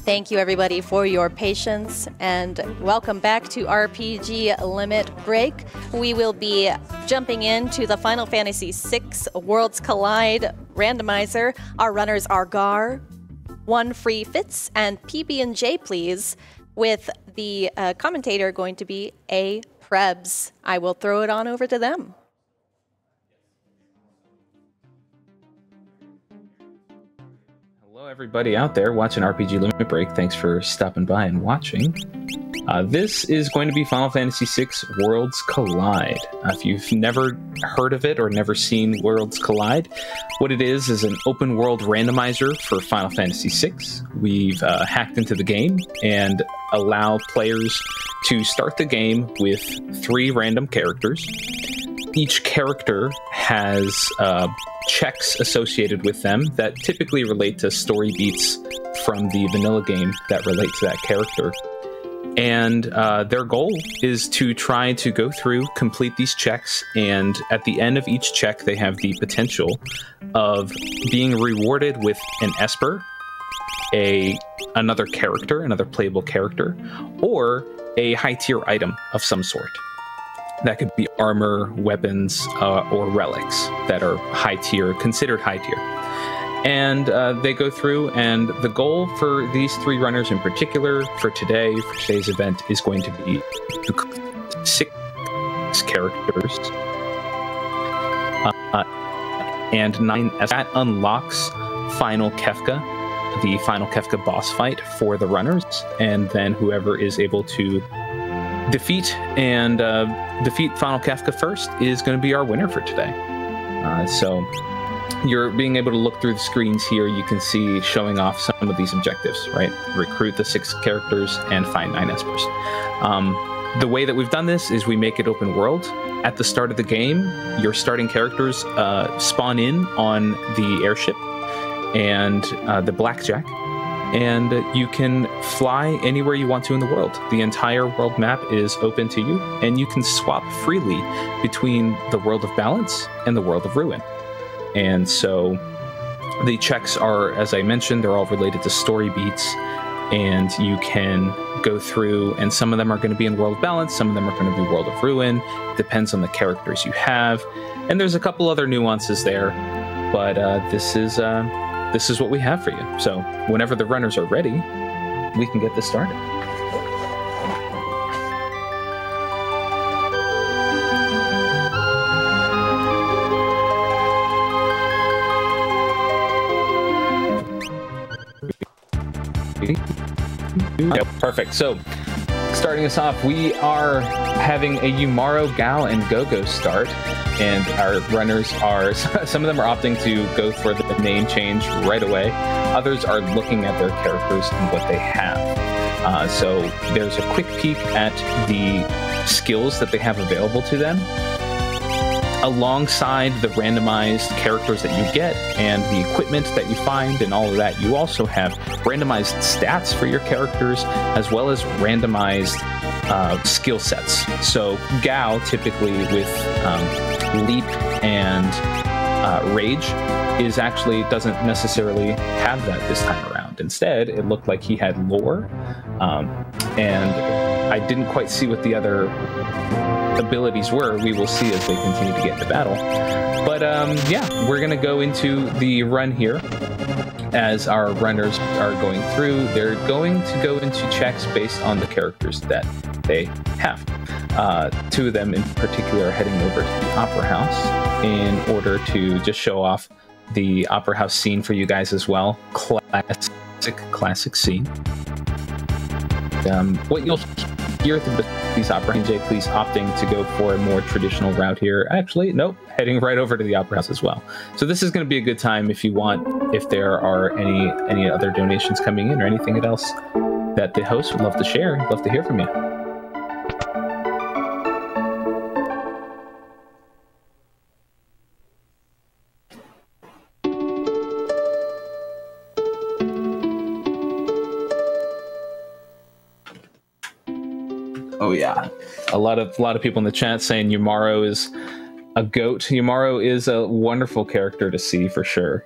Thank you, everybody, for your patience, and welcome back to RPG Limit Break. We will be jumping into the Final Fantasy VI Worlds Collide randomizer. Our runners are Gaahr, onefreefitz, and pbnjplz, with the commentator going to be Aprebs. I will throw it on over to them. Hello, everybody out there watching RPG Limit Break. Thanks for stopping by and watching. This is going to be Final Fantasy VI Worlds Collide. If you've never heard of it or never seen Worlds Collide, what it is an open world randomizer for Final Fantasy VI. We've hacked into the game and allow players to start the game with 3 random characters. Each character has checks associated with them that typically relate to story beats from the vanilla game that relate to that character. And their goal is to try to go through, complete these checks, and at the end of each check, they have the potential of being rewarded with an Esper, another character, another playable character, or a high-tier item of some sort. That could be armor, weapons, or relics that are high tier, considered high tier. And they go through, and the goal for these 3 runners in particular for today's event, is going to be 6 characters and 9. That unlocks final Kefka, the final Kefka boss fight for the runners, and then whoever is able to defeat Final Kefka first is going to be our winner for today. So you're being able to look through the screens here. You can see showing off some of these objectives, right? Recruit the 6 characters and find 9 Espers. The way that we've done this is we make it open world. At the start of the game, your starting characters spawn in on the airship and the Blackjack, and you can fly anywhere you want to in the world. The entire world map is open to you, and you can swap freely between the world of balance and the world of ruin. And so the checks are, as I mentioned, they're all related to story beats, and you can go through, and some of them are going to be in world of balance, some of them are going to be world of ruin. Depends on the characters you have, and there's a couple other nuances there, but this is what we have for you. So whenever the runners are ready, we can get this started. Perfect. So starting us off, we are having a Umaro, Gaahl, and Gogo start. And our runners are, some of them are opting to go for the name change right away. Others are looking at their characters and what they have. So there's a quick peek at the skills that they have available to them. Alongside the randomized characters that you get and the equipment that you find and all of that, you also have randomized stats for your characters, as well as randomized skill sets. So Gaahl, typically with leap and rage, doesn't necessarily have that this time around. Instead, it looked like he had lore, and I didn't quite see what the other abilities were. We will see as they continue to get into battle. But yeah, we're gonna go into the run here. As our runners are going through, they're going to go into checks based on the characters that they have. 2 of them in particular are heading over to the Opera House in order to just show off the Opera House scene for you guys as well. Classic scene. What you'll hear through these Opera House, please opting to go for a more traditional route here. Actually, nope, heading right over to the Opera House as well. So this is going to be a good time if you want, if there are any other donations coming in or anything else that the host would love to share. Love to hear from you. Oh yeah, a lot of people in the chat saying Umaro is a goat. Umaro is a wonderful character to see for sure.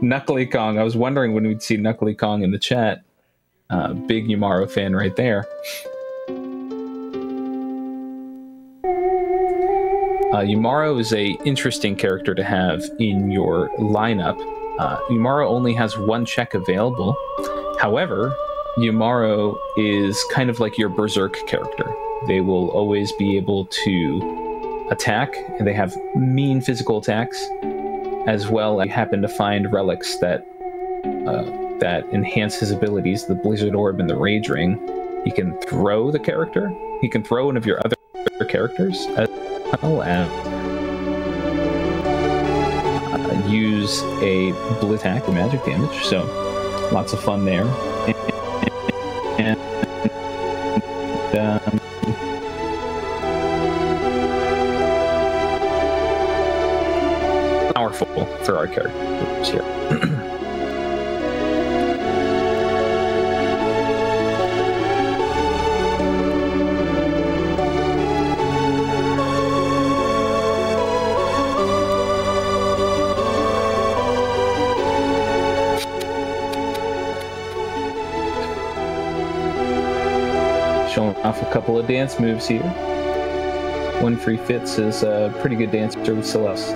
Knuckly Kong. I was wondering when we'd see Knuckly Kong in the chat. Big Umaro fan right there. Umaro is a interesting character to have in your lineup. Umaro only has one check available. However, Umaro is kind of like your Berserk character. They will always be able to attack, and they have mean physical attacks, as well. I happen to find relics that enhance his abilities, the Blizzard Orb and the Rage Ring. He can throw the character. He can throw one of your other characters, as well as use a blitz attack for magic damage. So lots of fun there. And powerful for our characters here. Showing off a couple of dance moves here. onefreefitz is a pretty good dancer with Celeste.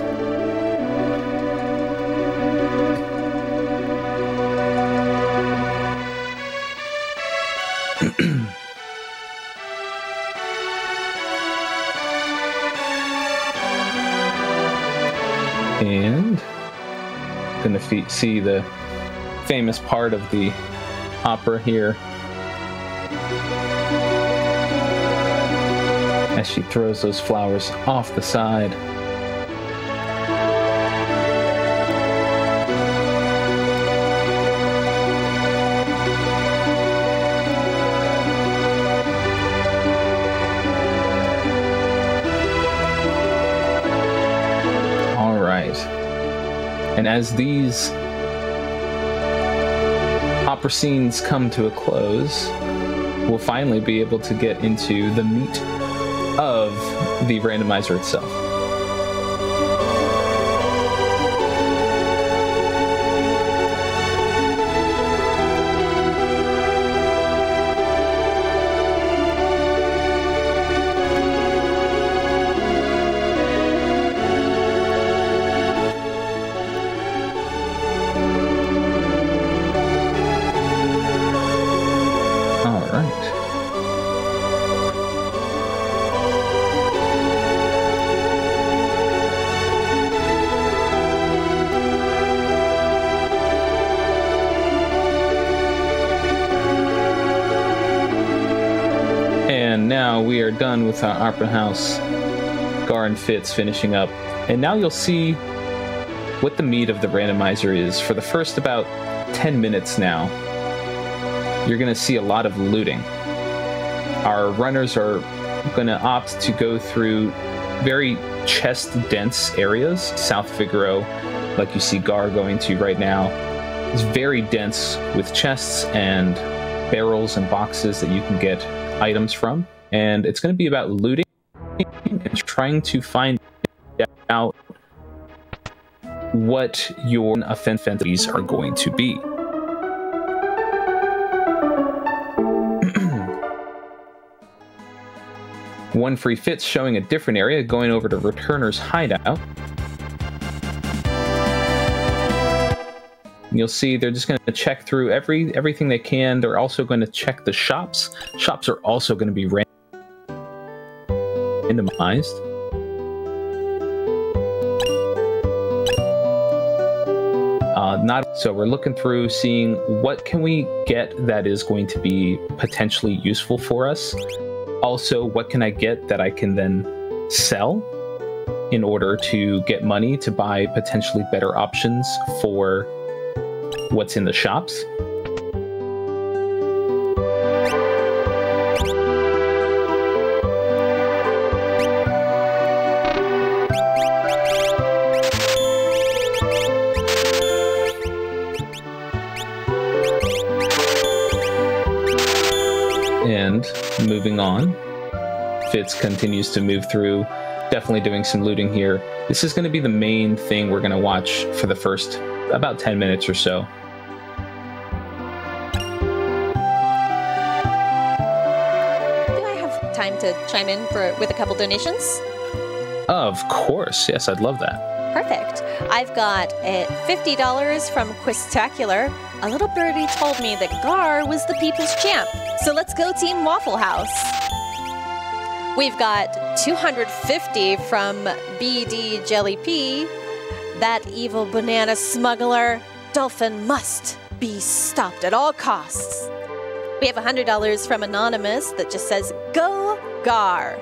And gonna see the famous part of the opera here as she throws those flowers off the side. All right. And as these opera scenes come to a close, we'll finally be able to get into the meat of the randomizer itself. Now we are done with our Opera House. Gaahr and Fitz finishing up. And now you'll see what the meat of the randomizer is. For the first about 10 minutes now, you're going to see a lot of looting. Our runners are going to opt to go through very chest-dense areas. South Figaro, like you see Gaahr going to right now, is very dense with chests and barrels and boxes that you can get items from. And it's going to be about looting and trying to find out what your offenses are going to be. onefreefitz showing a different area, going over to Returner's Hideout. You'll see they're just going to check through everything they can. They're also going to check the shops. Shops are also going to be randomized. So we're looking through, seeing what can we get that is going to be potentially useful for us. Also, what can I get that I can then sell in order to get money to buy potentially better options for what's in the shops. And moving on, Fitz continues to move through definitely doing some looting here. This is going to be the main thing we're going to watch for the first about 10 minutes or so. Do I have time to chime in with a couple donations? Of course. Yes, I'd love that. Perfect. I've got $50 from Quistacular. A little birdie told me that Gaahr was the people's champ. So let's go Team Waffle House. We've got $250 from BD Jelly P. That evil banana smuggler. Dolphin must be stopped at all costs. We have $100 from Anonymous that just says, Go Gaahr.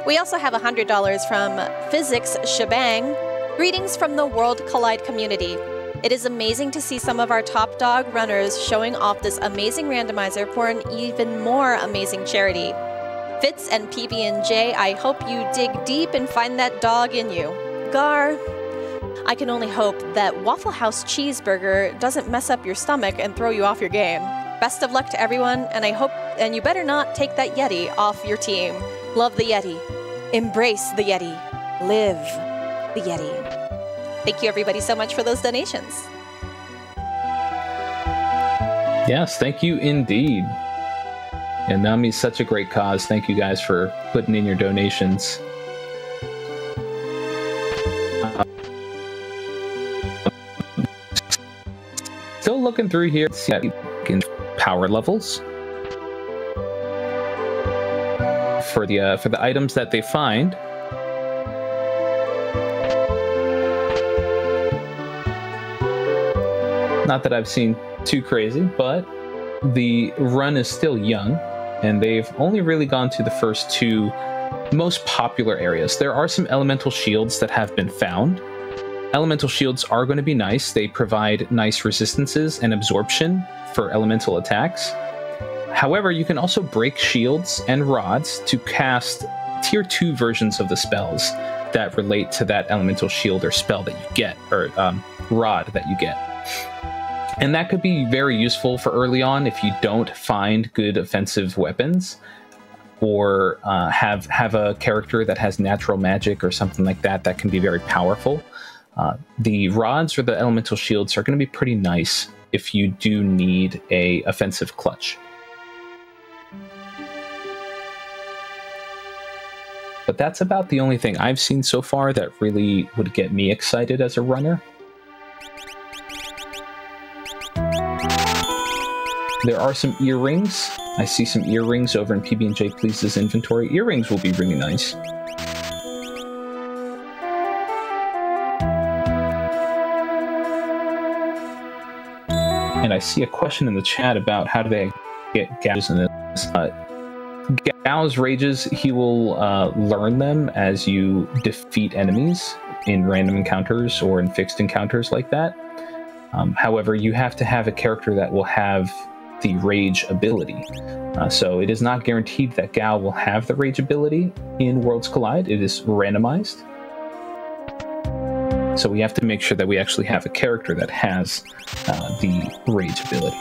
We also have $100 from Physics Shebang. Greetings from the World Collide community. It is amazing to see some of our top dog runners showing off this amazing randomizer for an even more amazing charity. Fitz and PB&J, I hope you dig deep and find that dog in you. Gaahr, I can only hope that Waffle House cheeseburger doesn't mess up your stomach and throw you off your game. Best of luck to everyone, and you better not take that Yeti off your team. Love the Yeti. Embrace the Yeti. Live the Yeti. Thank you everybody so much for those donations. Yes, thank you indeed. And Nami's such a great cause. Thank you guys for putting in your donations. Still looking through here to see power levels for the items that they find. Not that I've seen too crazy, but the run is still young, and they've only really gone to the first two most popular areas. There are some elemental shields that have been found. Elemental shields are going to be nice. They provide nice resistances and absorption for elemental attacks. However, you can also break shields and rods to cast tier 2 versions of the spells that relate to that elemental shield or spell that you get, or rod that you get. And that could be very useful for early on if you don't find good offensive weapons, or have a character that has natural magic or something like that that can be very powerful. The rods or the elemental shields are going to be pretty nice if you do need a offensive clutch. But that's about the only thing I've seen so far that really would get me excited as a runner. There are some earrings. I see some earrings over in pbnjplz's inventory. Earrings will be really nice. And I see a question in the chat about how do they get Gaahr's in this. Gaahr's rages, he will learn them as you defeat enemies in random encounters or in fixed encounters like that. However, you have to have a character that will have the rage ability. So it is not guaranteed that Gaahr will have the rage ability in Worlds Collide. It is randomized. So we have to make sure that we actually have a character that has the rage ability.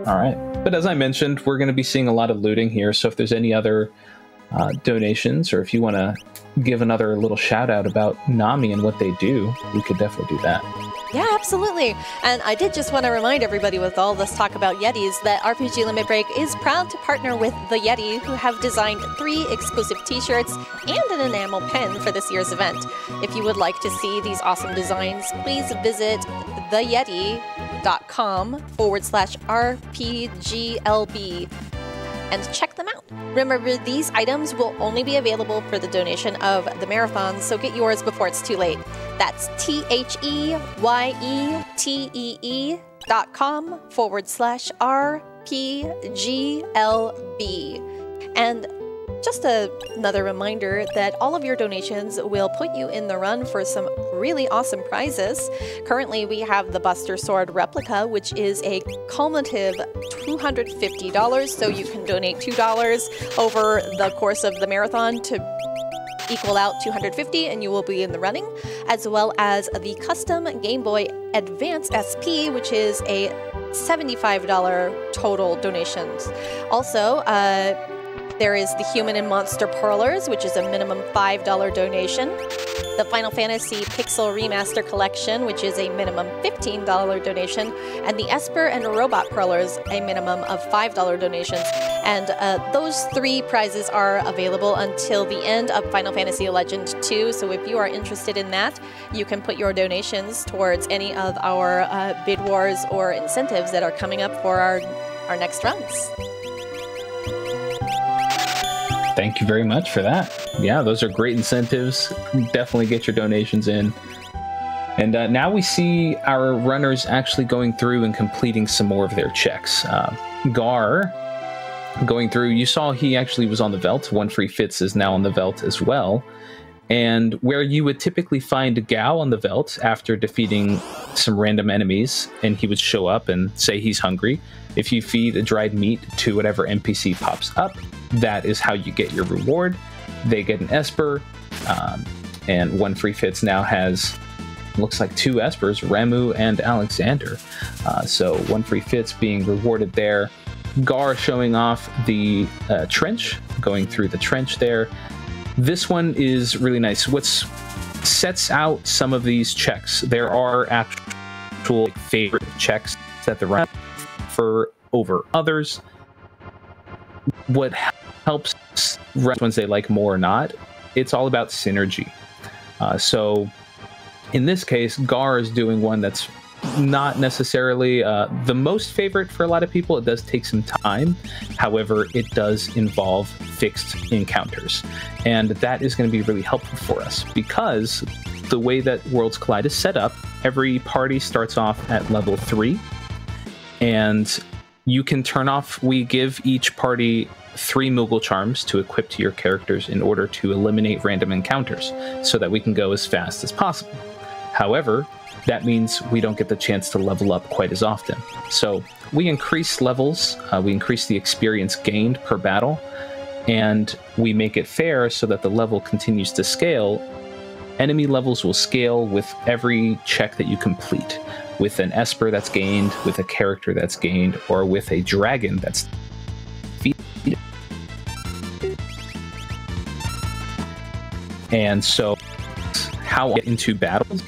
All right. But as I mentioned, we're going to be seeing a lot of looting here. So if there's any other donations, or if you want to give another little shout out about Nami and what they do, we could definitely do that. Yeah, absolutely. And I did just want to remind everybody with all this talk about Yetis that RPG Limit Break is proud to partner with The Yeti, who have designed 3 exclusive t-shirts and an enamel pen for this year's event. If you would like to see these awesome designs, please visit theyeti.com/RPGLB and check them out. Remember, these items will only be available for the donation of the marathon, so get yours before it's too late. That's THEYETE.com/RPGLB. And just another reminder that all of your donations will put you in the run for some really awesome prizes. Currently, we have the Buster Sword replica, which is a cumulative $250, so you can donate $2 over the course of the marathon to equal out $250 and you will be in the running. as well as the custom Game Boy Advance SP, which is a $75 total donations. Also, there is the Human and Monster Parlors, which is a minimum $5 donation. The Final Fantasy Pixel Remaster Collection, which is a minimum $15 donation. And the Esper and Robot Parlors, a minimum of $5 donations. And those 3 prizes are available until the end of Final Fantasy Legend 2. So if you are interested in that, you can put your donations towards any of our bid wars or incentives that are coming up for our next runs. Thank you very much for that. Yeah, those are great incentives. Definitely get your donations in. And now we see our runners actually going through and completing some more of their checks. Gaahr going through, you saw he actually was on the Veldt. onefreefitz is now on the Veldt as well. And where you would typically find Gaahr on the Veldt after defeating some random enemies, and he would show up and say he's hungry. If you feed a dried meat to whatever NPC pops up, that is how you get your reward. They get an Esper, and onefreefitz now has, looks like 2 Espers, Ramu and Alexander. So onefreefitz being rewarded there. Gaahr showing off the trench, going through the trench there. This one is really nice. What sets out some of these checks, there are actual favorite checks that the run for over others. What helps ones they like more or not, it's all about synergy. So in this case, Gaahr is doing one that's not necessarily the most favorite for a lot of people. It does take some time. However, it does involve fixed encounters. And that is going to be really helpful for us because the way that Worlds Collide is set up, every party starts off at level 3. And you can turn off, we give each party 3 Moogle Charms to equip to your characters in order to eliminate random encounters so that we can go as fast as possible. However, that means we don't get the chance to level up quite as often. So we increase levels, we increase the experience gained per battle, and we make it fair so that the level continues to scale. Enemy levels will scale with every check that you complete, with an Esper that's gained, with a character that's gained, or with a dragon that's defeated. And so how we get into battles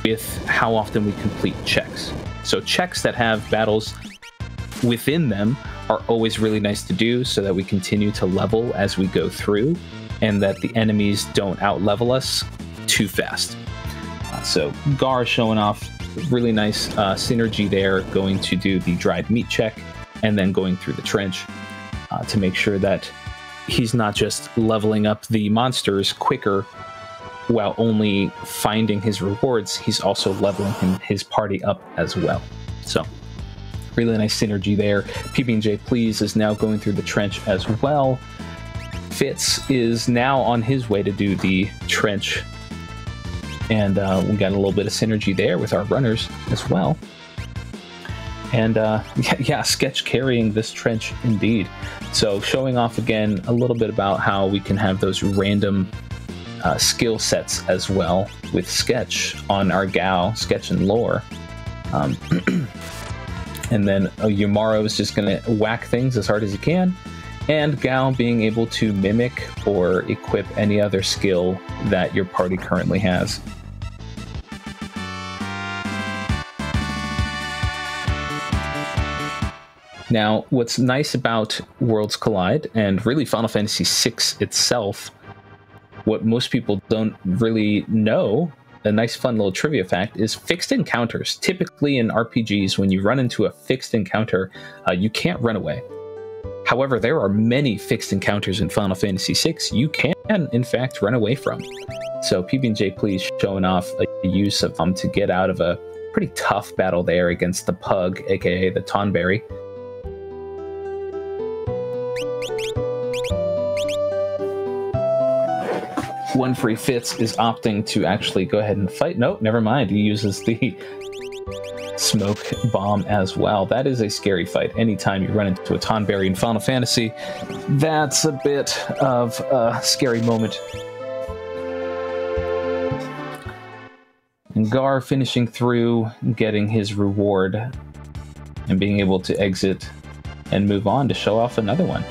with how often we complete checks. So checks that have battles within them are always really nice to do so that we continue to level as we go through and that the enemies don't out-level us too fast. So Gaahr showing off really nice synergy there, going to do the dried meat check and then going through the trench to make sure that he's not just leveling up the monsters quicker while only finding his rewards, he's also leveling his party up as well. So really nice synergy there. pbnjplz is now going through the trench as well. Fitz is now on his way to do the trench, and we got a little bit of synergy there with our runners as well. And yeah, Sketch carrying this trench indeed. So showing off again a little bit about how we can have those random skill sets as well with Sketch on our Gaahr, Sketch and Lore. And then Yumaro is just going to whack things as hard as he can, and Gaahr being able to mimic or equip any other skill that your party currently has. Now, what's nice about Worlds Collide, and really Final Fantasy VI itself, what most people don't really know, a nice fun little trivia fact, is fixed encounters. Typically in RPGs, when you run into a fixed encounter, you can't run away. However, there are many fixed encounters in Final Fantasy VI you can, in fact, run away from. So pbnjplz showing off a use of them to get out of a pretty tough battle there against the Pug, aka the Tonberry. onefreefitz is opting to actually go ahead and fight. Nope, never mind. He uses the smoke bomb as well. That is a scary fight. Anytime you run into a Tonberry in Final Fantasy, that's a bit of a scary moment. And Gaahr finishing through, getting his reward, and being able to exit and move on to show off another one.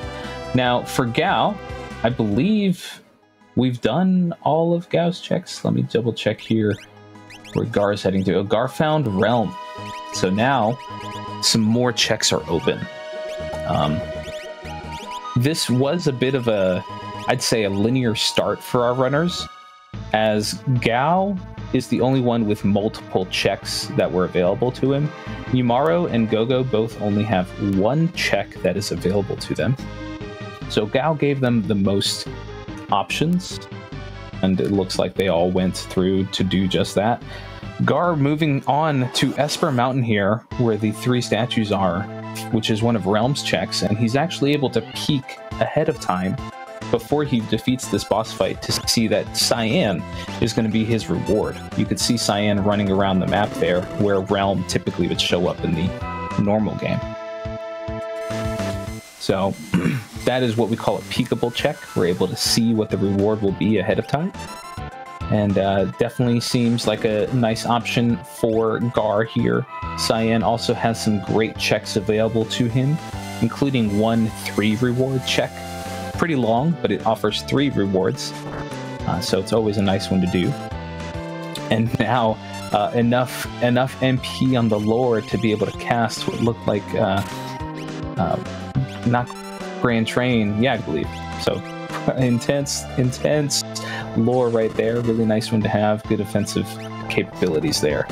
Now, for Gao, I believe we've done all of Gao's checks. Let me double check here where Gaar's heading to. Oh, Gaahr found Realm. So now some more checks are open. This was a bit of a, I'd say, a linear start for our runners, as Gao is the only one with multiple checks that were available to him. Yumaro and Gogo both only have one check that is available to them. So Gao gave them the most options, and it looks like they all went through to do just that. Gaahr moving on to Esper Mountain here, where the 3 statues are, which is one of Realm's checks, and he's actually able to peek ahead of time before he defeats this boss fight to see that Cyan is going to be his reward. You could see Cyan running around the map there, where Realm typically would show up in the normal game. So that is what we call a peekable check. We're able to see what the reward will be ahead of time. And definitely seems like a nice option for Gaahr here. Cyan also has some great checks available to him, including one 3 reward check. Pretty long, but it offers 3 rewards, so it's always a nice one to do. And now enough MP on the lore to be able to cast what looked like not Grand Train, yeah, I believe. So intense lore right there. Really nice one to have. Good offensive capabilities there.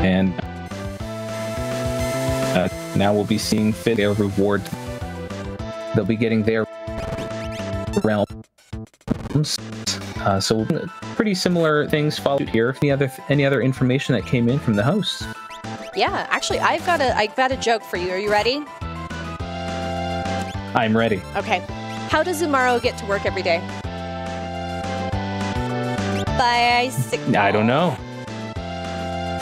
And now we'll be seeing fit their reward. They'll be getting their realms. So pretty similar things followed here. Any other information that came in from the hosts? Yeah, actually, I've got a joke for you. Are you ready? I'm ready. Okay. How does Umaro get to work every day? Bicycle. I don't know.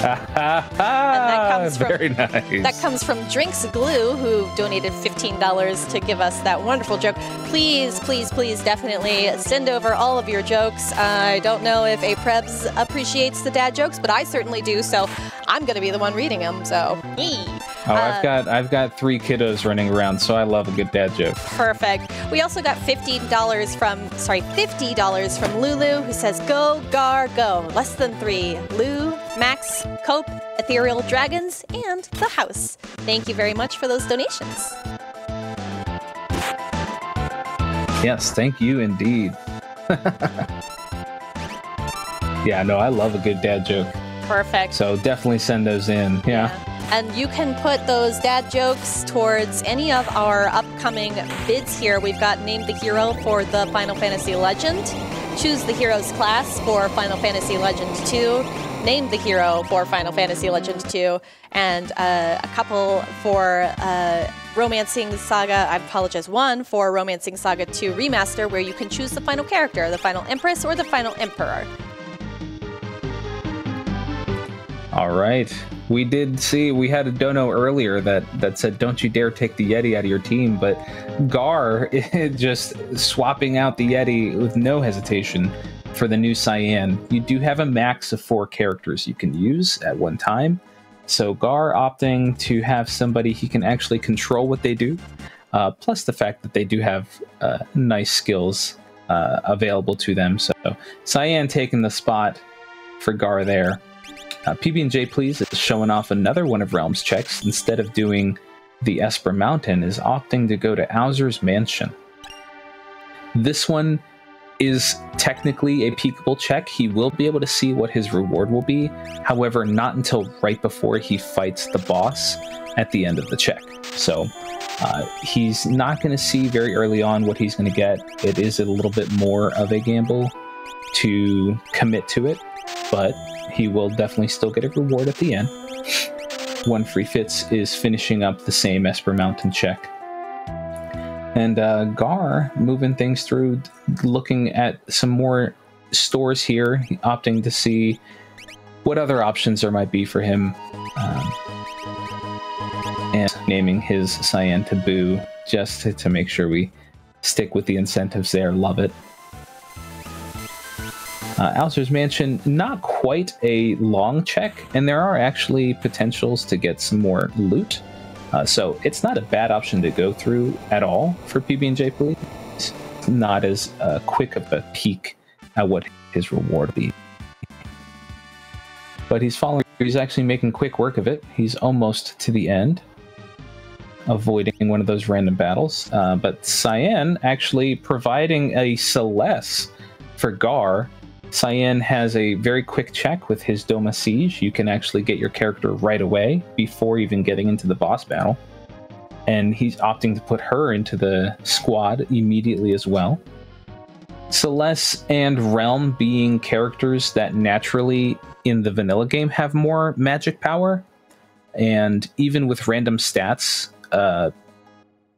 And that comes from, very nice. That comes from Drinks Glue, who donated $15 to give us that wonderful joke. Please, please, please, definitely send over all of your jokes. I don't know if Aprebs appreciates the dad jokes, but I certainly do. So I'm going to be the one reading them. So, Oh, I've got 3 kiddos running around, so I love a good dad joke. Perfect. We also got $50 from Lulu, who says, "Go Gaahr, go! Less than 3. Lou, Max, Cope, Ethereal Dragons, and the house." Thank you very much for those donations. Yes, thank you indeed. Yeah, no, I love a good dad joke. Perfect. So definitely send those in. Yeah. And you can put those dad jokes towards any of our upcoming bids here. We've got Name the Hero for the Final Fantasy Legend, Choose the Hero's Class for Final Fantasy Legend 2, Name the Hero for Final Fantasy Legend 2, and a couple for Romancing Saga, I apologize, one for Romancing Saga 2 Remaster, where you can choose the final character, the final Empress or the final Emperor. All right. We did see, we had a dono earlier that said, "Don't you dare take the Yeti out of your team," but Gaahr is just swapping out the Yeti with no hesitation for the new Cyan. You do have a max of 4 characters you can use at one time, so Gaahr opting to have somebody he can actually control what they do, plus the fact that they do have nice skills available to them. So Cyan taking the spot for Gaahr there. pbnjplz is showing off another one of Realm's checks. Instead of doing the Esper Mountain, is opting to go to Owzer's Mansion. This one is technically a peekable check. He will be able to see what his reward will be, however, not until right before he fights the boss at the end of the check. So he's not going to see very early on what he's going to get. It is a little bit more of a gamble to commit to it, but he will definitely still get a reward at the end. onefreefitz is finishing up the same Esper Mountain check. And Gaahr moving things through, looking at some more stores here, opting to see what other options there might be for him. And naming his Cyan Taboo, just to make sure we stick with the incentives there. Love it. Alzur's Mansion, not quite a long check, and there are actually potentials to get some more loot. So it's not a bad option to go through at all for pbnjplz. It's not as quick of a peek at what his reward will be. But he's actually making quick work of it. He's almost to the end, avoiding one of those random battles. But Cyan actually providing a Celeste for Gaahr. Cyan has a very quick check with his Doma Siege. You can actually get your character right away before even getting into the boss battle. And he's opting to put her into the squad immediately as well. Celeste and Realm being characters that naturally in the vanilla game have more magic power. And even with random stats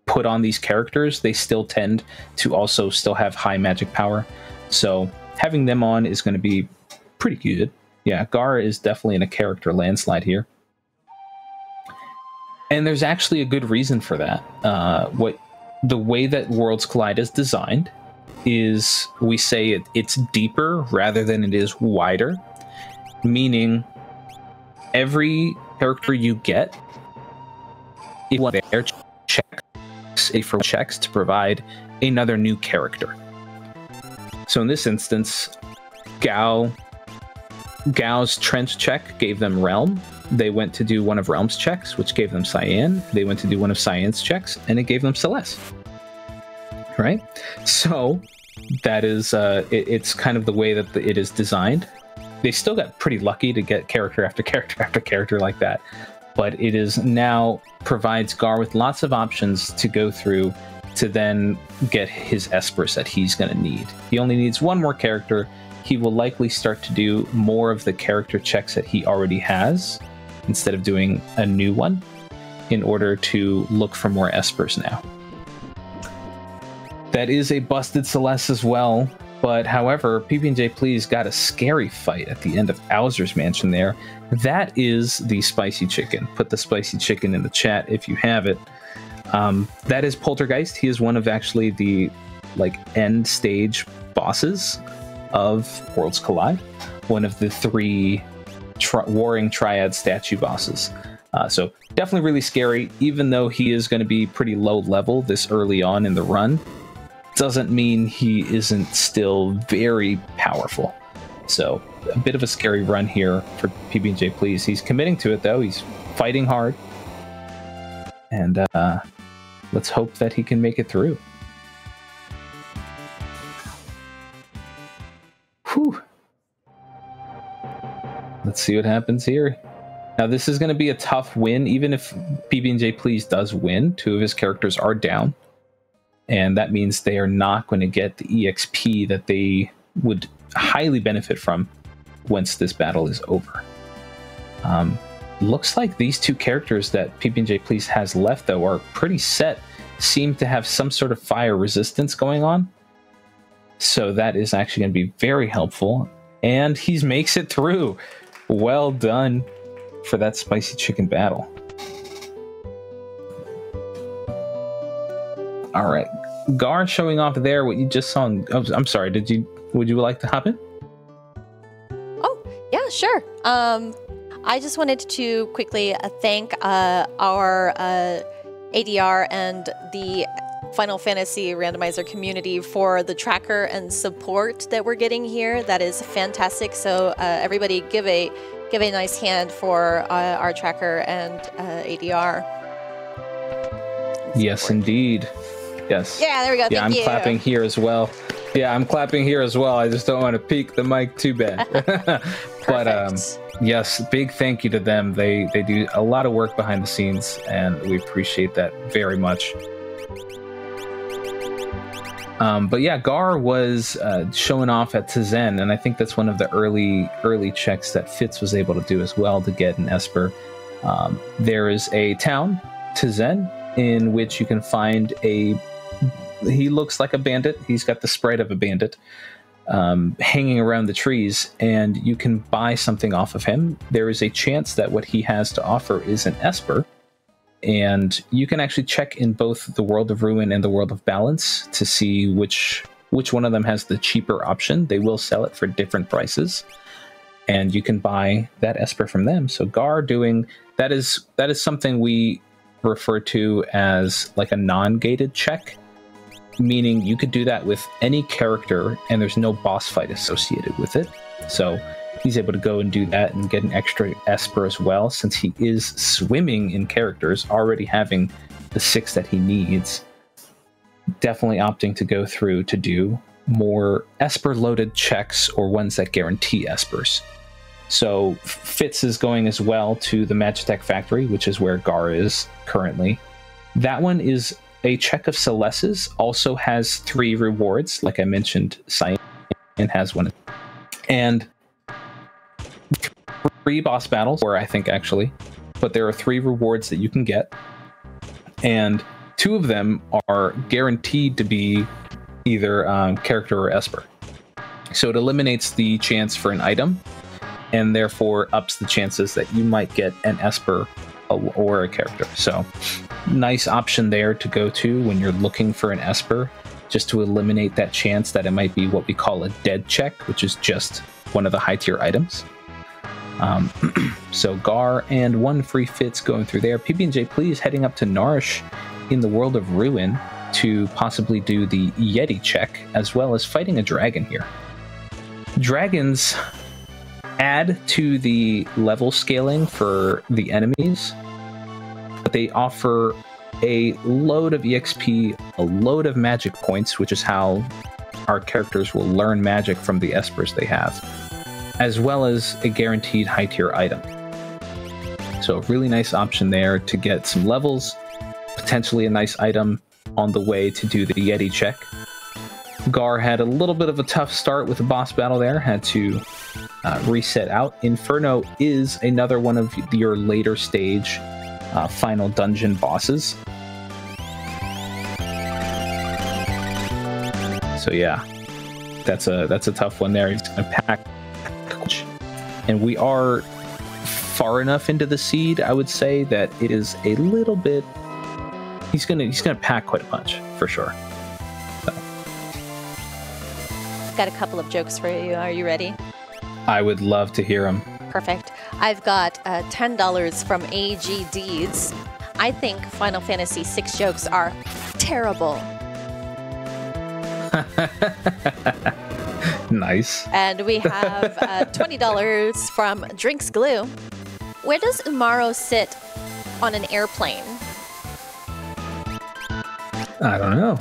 put on these characters, they still tend to also still have high magic power. So having them on is going to be pretty good. Yeah, Gaahr is definitely in a character landslide here. And there's actually a good reason for that. The way that Worlds Collide is designed is we say it's deeper rather than it is wider, meaning every character you get, if one there checks to provide another new character. So in this instance, Gao's Trench check gave them Realm. They went to do one of Realm's checks, which gave them Cyan. They went to do one of Cyan's checks, and it gave them Celeste. Right? So that is, it's kind of the way that it is designed. They still got pretty lucky to get character after character after character like that. But it is now provides Gaahr with lots of options to go through to then get his Espers that he's going to need. He only needs one more character. He will likely start to do more of the character checks that he already has instead of doing a new one in order to look for more Espers now. That is a busted Celeste as well, but however, pbnjplz got a scary fight at the end of Alzur's Mansion there. That is the spicy chicken. Put the spicy chicken in the chat if you have it. That is Poltergeist. He is one of actually the end stage bosses of Worlds Collide. One of the three Warring Triad statue bosses. So definitely really scary, even though he is going to be pretty low level this early on in the run. Doesn't mean he isn't still very powerful. So a bit of a scary run here for pbnjplz. He's committing to it though. He's fighting hard. And let's hope that he can make it through. Whew. Let's see what happens here. Now this is going to be a tough win. Even if pbnjplz does win, two of his characters are down. And that means they are not going to get the EXP that they would highly benefit from once this battle is over. Looks like these two characters that pbnjplz has left, though, are pretty set. Seem to have some sort of fire resistance going on. So that is actually going to be very helpful. And he makes it through. Well done for that spicy chicken battle. All right, Gaahr showing off there what you just saw. I'm sorry. Would you like to hop in? Oh yeah, sure. I just wanted to quickly thank our ADR and the Final Fantasy randomizer community for the tracker and support that we're getting here. That is fantastic. So everybody give a nice hand for our tracker and ADR. Yes, indeed. Yes. Yeah, there we go. Yeah, Thank you. Clapping here as well. Yeah, I'm clapping here as well. I just don't want to peek the mic too bad. But yes, big thank you to them. They do a lot of work behind the scenes, and we appreciate that very much. But yeah, Gaahr was showing off at Tizen, and I think that's one of the early checks that Fitz was able to do as well to get an Esper. There is a town, Tizen, in which you can find he looks like a bandit. He's got the sprite of a bandit hanging around the trees, and you can buy something off of him. There is a chance that what he has to offer is an Esper, And you can actually check in both the World of Ruin and the World of Balance to see which one of them has the cheaper option. They will sell it for different prices, and you can buy that Esper from them. So Gaahr doing that is something we refer to as like a non-gated check, meaning you could do that with any character and there's no boss fight associated with it. So he's able to go and do that and get an extra Esper as well, since he is swimming in characters, already having the 6 that he needs. Definitely opting to go through to do more Esper-loaded checks or ones that guarantee Espers. So Fitz is going as well to the Magitech Factory, which is where Gaahr is currently. That one is a check of Celestes, also has 3 rewards. Like I mentioned, Cyan has one. And 3 boss battles, or I think actually, but there are 3 rewards that you can get. And 2 of them are guaranteed to be either character or Esper. So it eliminates the chance for an item, and therefore ups the chances that you might get an Esper or a character. So nice option there to go to when you're looking for an Esper, just to eliminate that chance that it might be what we call a dead check, which is just one of the high tier items. So Gaahr and onefreefitz going through there. pbnjplz heading up to Nourish in the World of Ruin to possibly do the Yeti check, as well as fighting a dragon here. Dragons add to the level scaling for the enemies, but they offer a load of EXP, a load of magic points, which is how our characters will learn magic from the Espers they have, as well as a guaranteed high tier item. So a really nice option there to get some levels, potentially a nice item on the way to do the Yeti check. Gaahr had a little bit of a tough start with the boss battle there, had to reset out. Inferno is another one of your later stage final dungeon bosses. So yeah, that's a tough one there. He's gonna pack, and we are far enough into the seed, I would say, that it is a little bit. He's gonna pack quite a punch for sure. So. Got a couple of jokes for you. Are you ready? I would love to hear them. Perfect. I've got $10 from AG Deeds. I think Final Fantasy VI jokes are terrible. Nice. And we have $20 from Drinks Glue. Where does Umaro sit on an airplane? I don't know.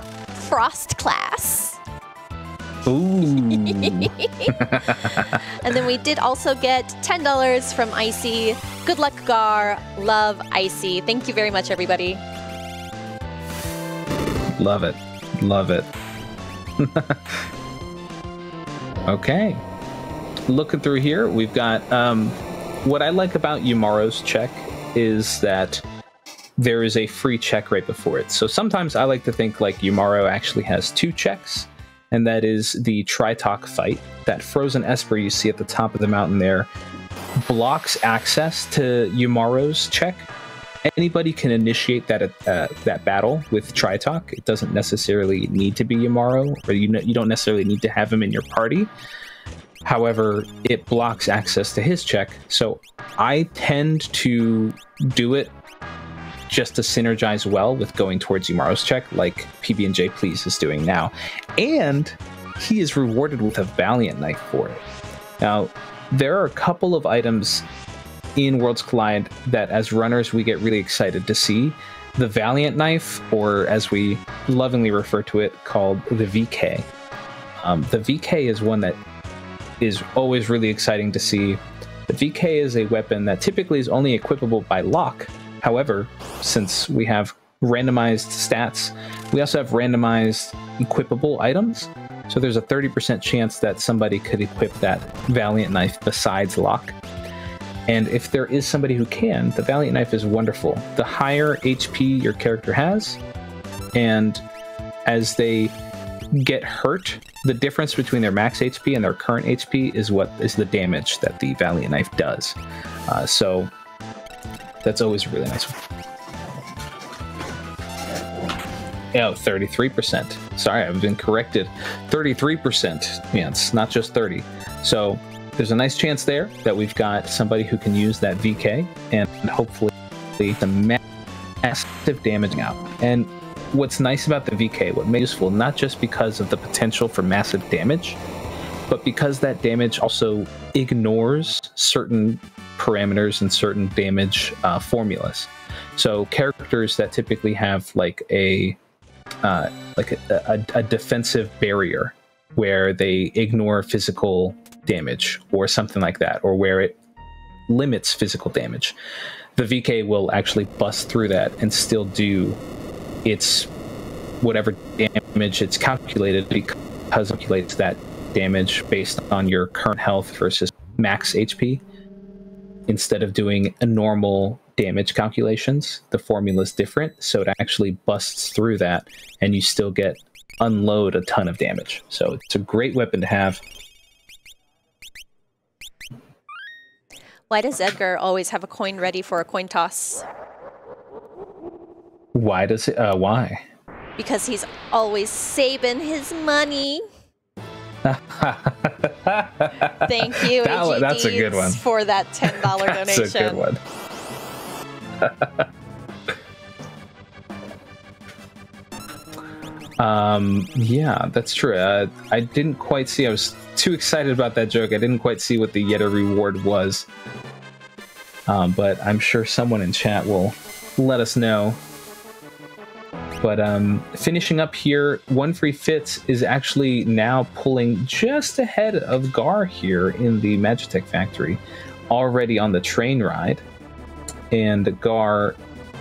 Frost class. Ooh. And then we did also get $10 from Icy. Good luck, Gaahr. Love, Icy. Thank you very much, everybody. Love it. Love it. Okay. Looking through here, we've got what I like about Umaro's check is that there is a free check right before it. So sometimes I like to think like Umaro actually has 2 checks, and that is the Tritok fight. That frozen Esper you see at the top of the mountain there blocks access to Umaro's check. Anybody can initiate that battle with Tritok. It doesn't necessarily need to be Umaro, or you don't necessarily need to have him in your party. However, it blocks access to his check, so I tend to do it just to synergize well with going towards Umaro's check, like pbnjplz is doing now. And he is rewarded with a Valiant Knife for it. Now, there are a couple of items in Worlds Collide that as runners we get really excited to see. The Valiant Knife, or as we lovingly refer to it, called the VK. The VK is one that is always really exciting to see. The VK is a weapon that typically is only equipable by lock. However, since we have randomized stats, we also have randomized equipable items. So there's a 30% chance that somebody could equip that Valiant Knife besides lock. And if there is somebody who can, the Valiant Knife is wonderful. The higher HP your character has, and as they get hurt, the difference between their max HP and their current HP is what is the damage that the Valiant Knife does. So that's always a really nice one. Oh, 33%. Sorry, I've been corrected. 33%. Yeah, it's not just 30. So there's a nice chance there that we've got somebody who can use that VK and hopefully the massive damage out. And what's nice about the VK, what makes it useful, not just because of the potential for massive damage, but because that damage also ignores certain parameters and certain damage formulas. So characters that typically have like a defensive barrier where they ignore physical damage or something like that, or where it limits physical damage, the VK will actually bust through that and still do its whatever damage it's calculated, because it calculates that damage based on your current health versus max HP. Instead of doing a normal damage calculations, the formula is different, so it actually busts through that and you still get unload a ton of damage. So it's a great weapon to have. Why does Edgar always have a coin ready for a coin toss? Why does it? Why? Because he's always saving his money. Thank you, that's a good one. For that $10 donation. That's a good one. Yeah, that's true. I didn't quite see. I was too excited about that joke. I didn't quite see what the Yeta reward was. But I'm sure someone in chat will let us know. But finishing up here, onefreefitz is actually now pulling just ahead of Gaahr here in the Magitech factory, already on the train ride. And Gaahr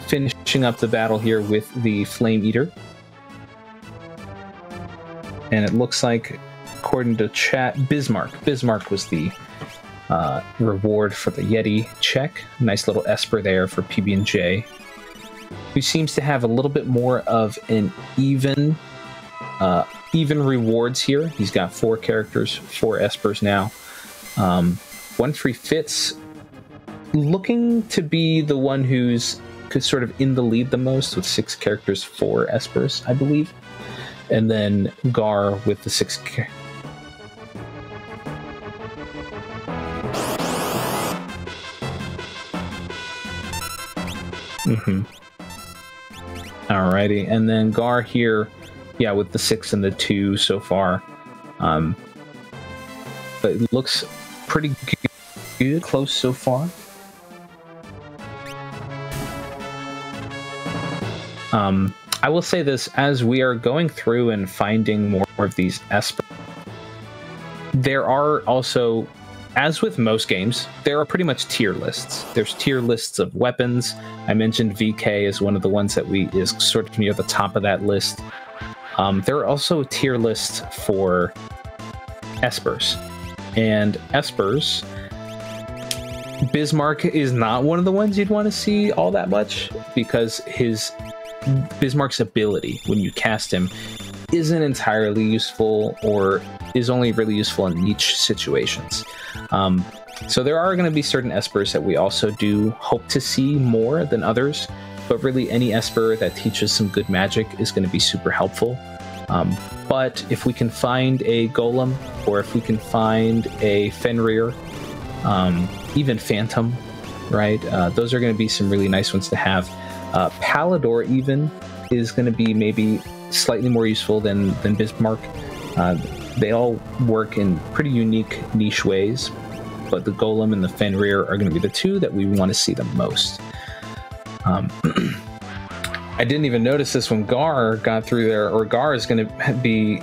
finishing up the battle here with the Flame Eater. And it looks like, according to chat, Bismarck was the reward for the Yeti check. Nice little Esper there for PB&J, who seems to have a little bit more of an even rewards here. He's got 4 characters, 4 Espers now. Onefreefitz looking to be the one who's sort of in the lead the most, with 6 characters, 4 Espers, I believe. And then Gaahr with the 6 characters. Alrighty, and then Gaahr here, yeah, with the 6 and the 2 so far. But it looks pretty good, close so far. I will say this, as we are going through and finding more of these Esper, there are also, as with most games, there are pretty much tier lists. There's tier lists of weapons. I mentioned VK is one of the ones that is sort of near the top of that list. There are also tier lists for Espers. And Espers, Bismarck is not one of the ones you'd want to see all that much, because Bismarck's ability, when you cast him, isn't entirely useful, or is only really useful in niche situations. So there are going to be certain Espers that we also do hope to see more than others, but really any Esper that teaches some good magic is going to be super helpful. But if we can find a Golem, or if we can find a Fenrir, even Phantom, right? Those are going to be some really nice ones to have. Palador even is going to be maybe slightly more useful than Bismarck. They all work in pretty unique niche ways, but the Golem and the Fenrir are going to be the 2 that we want to see the most. I didn't even notice this when Gaahr got through there, or Gaahr is going to be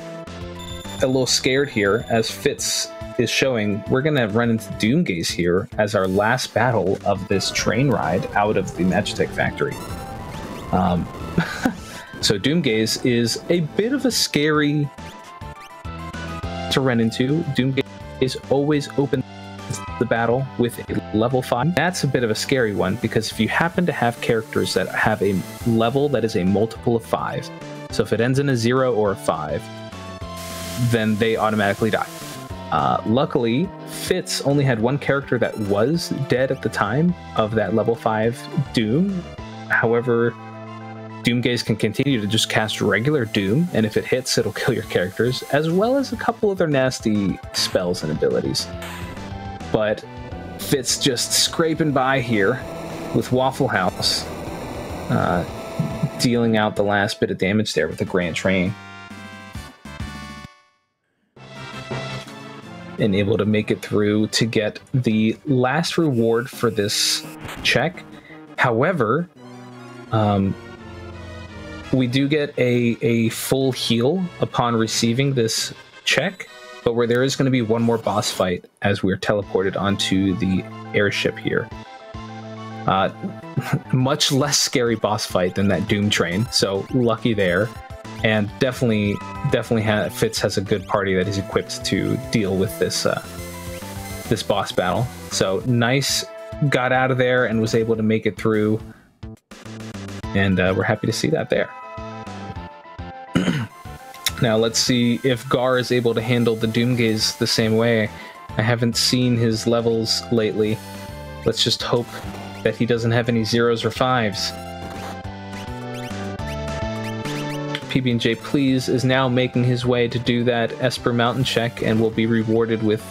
a little scared here, as Fitz is showing. We're going to run into Doomgaze here as our last battle of this train ride out of the Magitech factory. So Doomgaze is a bit of a scary to run into. Doomgaze always opens the battle with a level 5. That's a bit of a scary one, because if you happen to have characters that have a level that is a multiple of 5, so if it ends in a 0 or a 5, then they automatically die. Luckily, Fitz only had 1 character that was dead at the time of that level 5 Doom. However, Doomgaze can continue to just cast regular Doom, and if it hits, it'll kill your characters, as well as a couple other nasty spells and abilities. But Fitz just scraping by here with Waffle House, dealing out the last bit of damage there with the Grand Train. And able to make it through to get the last reward for this check. However, we do get a full heal upon receiving this check, but where there is going to be one more boss fight as we're teleported onto the airship here. Much less scary boss fight than that Doom train, so lucky there. And definitely Fitz has a good party that is equipped to deal with this this boss battle. So nice, got out of there and was able to make it through. And we're happy to see that there. Now let's see if Gaahr is able to handle the Doomgaze the same way. I haven't seen his levels lately. Let's just hope that he doesn't have any 0s or 5s. pbnjplz is now making his way to do that Esper mountain check and will be rewarded with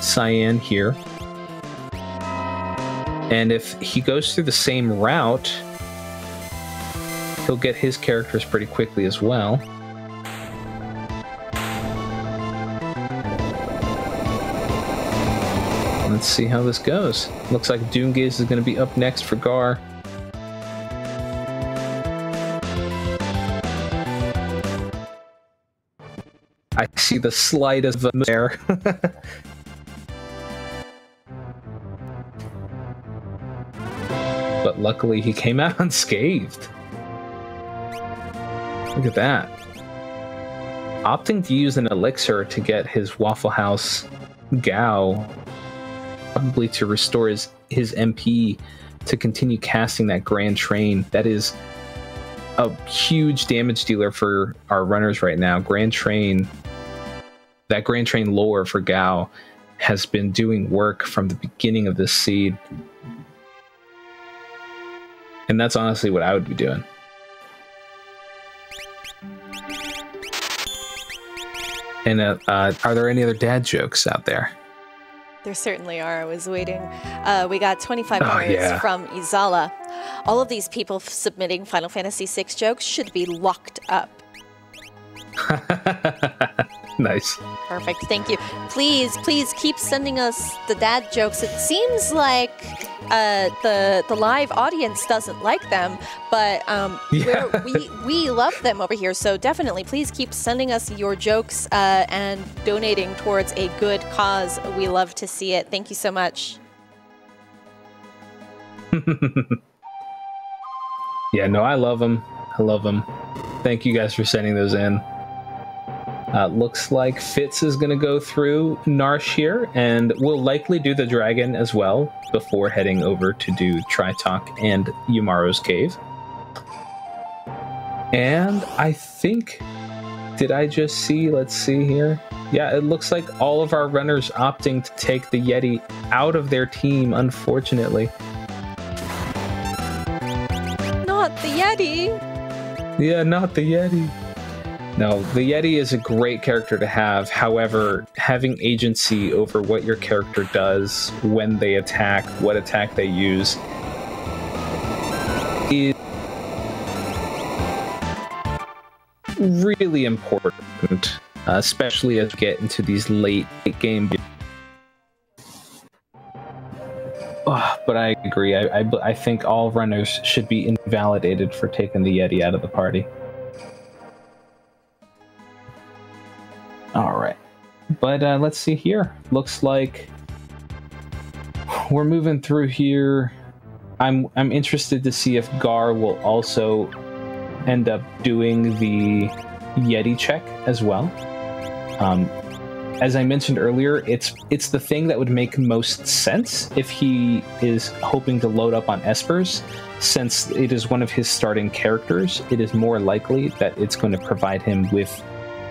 Cyan here. And if he goes through the same route, he'll get his characters pretty quickly as well. Let's see how this goes. Looks like Doomgaze is going to be up next for Gaahr. I see the slight of there. But luckily he came out unscathed. Look at that. Opting to use an elixir to get his Waffle House Gaahr, probably to restore his MP to continue casting that Grand Train. That is a huge damage dealer for our runners right now. Grand Train, that Grand Train lore for Gaahr has been doing work from the beginning of this seed. And that's honestly what I would be doing. And are there any other dad jokes out there? There certainly are. I was waiting. We got 25 points from Izala. All of these people submitting Final Fantasy VI jokes should be locked up. Nice. Perfect. Thank you. Please keep sending us the dad jokes. It seems like the live audience doesn't like them, but we love them over here. So definitely, please keep sending us your jokes and donating towards a good cause. We love to see it. Thank you so much. Yeah, no, I love them. I love them. Thank you guys for sending those in. Looks like Fitz is going to go through Narsh here, and will likely do the dragon as well before heading over to do Tritalk and Yumaro's cave. And I think, did I just see, let's see here. Yeah, it looks like all of our runners opting to take the Yeti out of their team, unfortunately. Not the Yeti! Yeah, not the Yeti. No, the Yeti is a great character to have. However, having agency over what your character does, when they attack, what attack they use, is really important, especially as we get into these late game. But I agree. I think all runners should be invalidated for taking the Yeti out of the party. All right, but let's see here. Looks like we're moving through here. I'm interested to see if Gaahr will also end up doing the Yeti check as well. As I mentioned earlier, it's the thing that would make most sense if he is hoping to load up on Espers. Since it is one of his starting characters, it is more likely that it's going to provide him with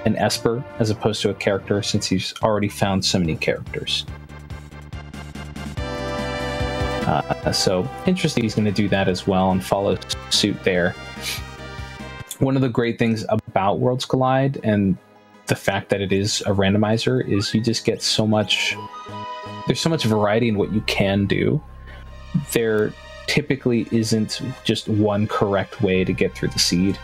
an Esper as opposed to a character, since he's already found so many characters. So interesting, he's going to do that as well and follow suit there. One of the great things about Worlds Collide and the fact that it is a randomizer is you just get so much, there's so much variety in what you can do. There typically isn't just one correct way to get through the seed.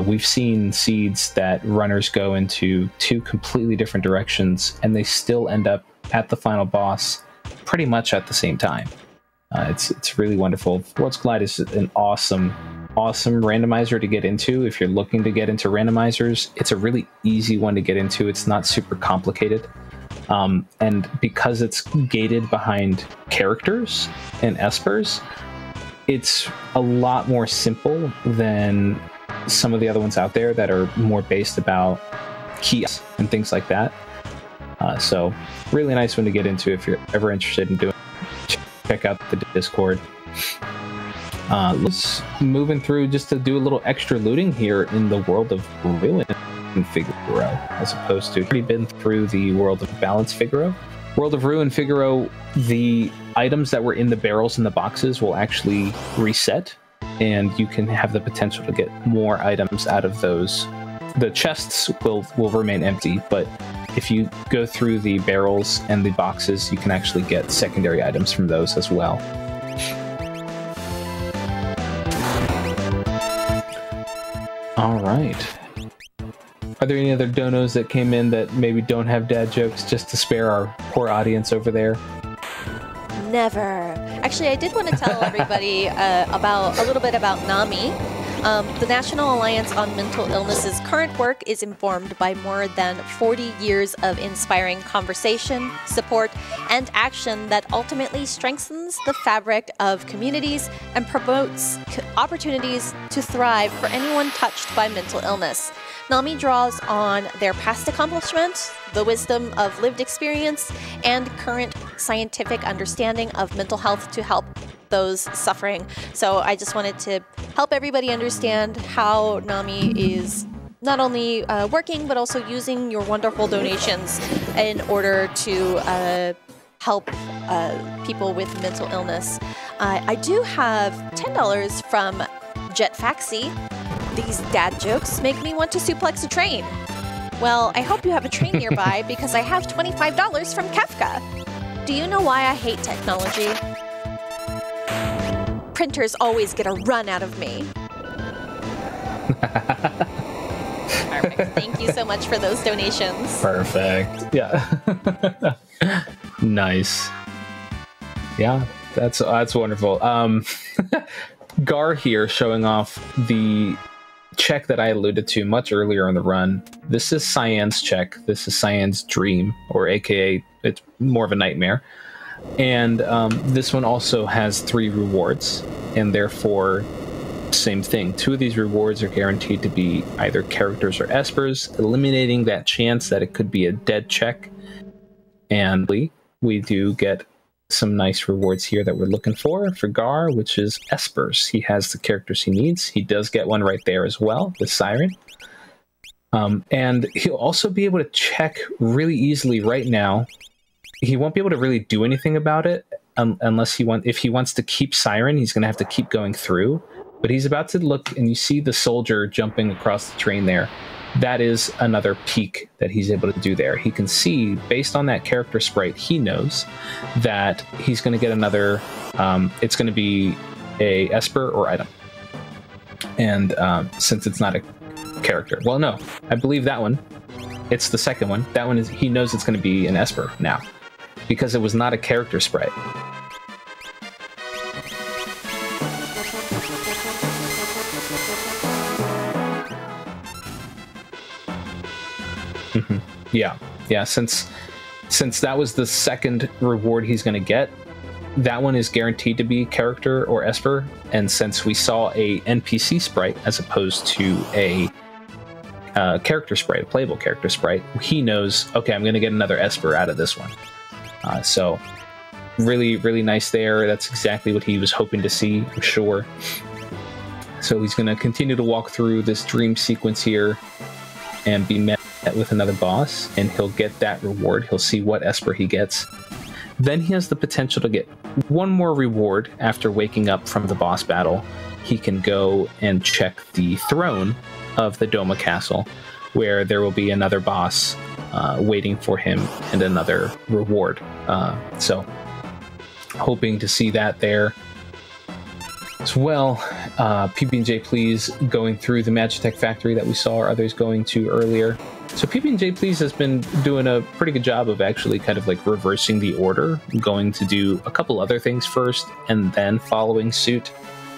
We've seen seeds that runners go into two completely different directions and they still end up at the final boss pretty much at the same time. It's really wonderful. Worlds Collide is an awesome randomizer to get into. If you're looking to get into randomizers, it's a really easy one to get into. It's not super complicated. And because it's gated behind characters and espers, it's a lot more simple than some of the other ones out there that are more based about keys and things like that. So really nice one to get into if you're ever interested in doing it. Check out the Discord. Let's moving through just to do a little extra looting here in the world of Ruin Figaro, as opposed to already been through the world of Balance Figaro. World of Ruin Figaro, the items that were in the barrels and the boxes will actually reset, and you can have the potential to get more items out of those. The chests will remain empty, but if you go through the barrels and the boxes, you can actually get secondary items from those as well. All right. Are there any other donos that came in that maybe don't have dad jokes, just to spare our poor audience over there? Never. Actually, I did want to tell everybody a little bit about NAMI. The National Alliance on Mental Illness's current work is informed by more than 40 years of inspiring conversation, support, and action that ultimately strengthens the fabric of communities and promotes opportunities to thrive for anyone touched by mental illness. NAMI draws on their past accomplishments, the wisdom of lived experience, and current scientific understanding of mental health to help those suffering. So I just wanted to help everybody understand how NAMI is not only working, but also using your wonderful donations in order to help people with mental illness. I do have $10 from Jet Faxi. These dad jokes make me want to suplex a train. Well, I hope you have a train nearby because I have $25 from Kefka. Do you know why I hate technology? Printers always get a run out of me. Perfect. Thank you so much for those donations. Perfect. Yeah. Nice. Yeah, that's wonderful. Gaahr here showing off the check that I alluded to much earlier in the run. This is Cyan's check. This is Cyan's dream, or AKA it's more of a nightmare. And this one also has 3 rewards, and therefore same thing. 2 of these rewards are guaranteed to be either characters or espers, eliminating that chance that it could be a dead check. And we do get some nice rewards here that we're looking for Gaahr, which is espers. He has the characters he needs. He does get one right there as well with Siren. And he'll also be able to check really easily right now. He won't be able to really do anything about it unless if he wants to keep Siren, he's going to have to keep going through. But he's about to look, and you see the soldier jumping across the train there. That is another peek that he's able to do there. He can see, based on that character sprite, he knows that he's going to get another, it's going to be a Esper or item. And since it's not a character, well, no, I believe that one, it's the second one. That one is, he knows it's going to be an Esper now, because it was not a character sprite. Yeah, since that was the second reward he's going to get, that one is guaranteed to be character or Esper, and since we saw a NPC sprite as opposed to a character sprite, a playable character sprite, he knows, okay, I'm going to get another Esper out of this one. So really, really nice there. That's exactly what he was hoping to see, for sure. So he's going to continue to walk through this dream sequence here and be met with another boss, and he'll get that reward. He'll see what Esper he gets. Then he has the potential to get one more reward after waking up from the boss battle. he can go and check the throne of the Doma Castle, where there will be another boss waiting for him and another reward. So hoping to see that there as well. pbnjplz going through the Magitech factory that we saw others going to earlier. So pbnjplz has been doing a pretty good job of actually kind of like reversing the order, going to do a couple other things first and then following suit.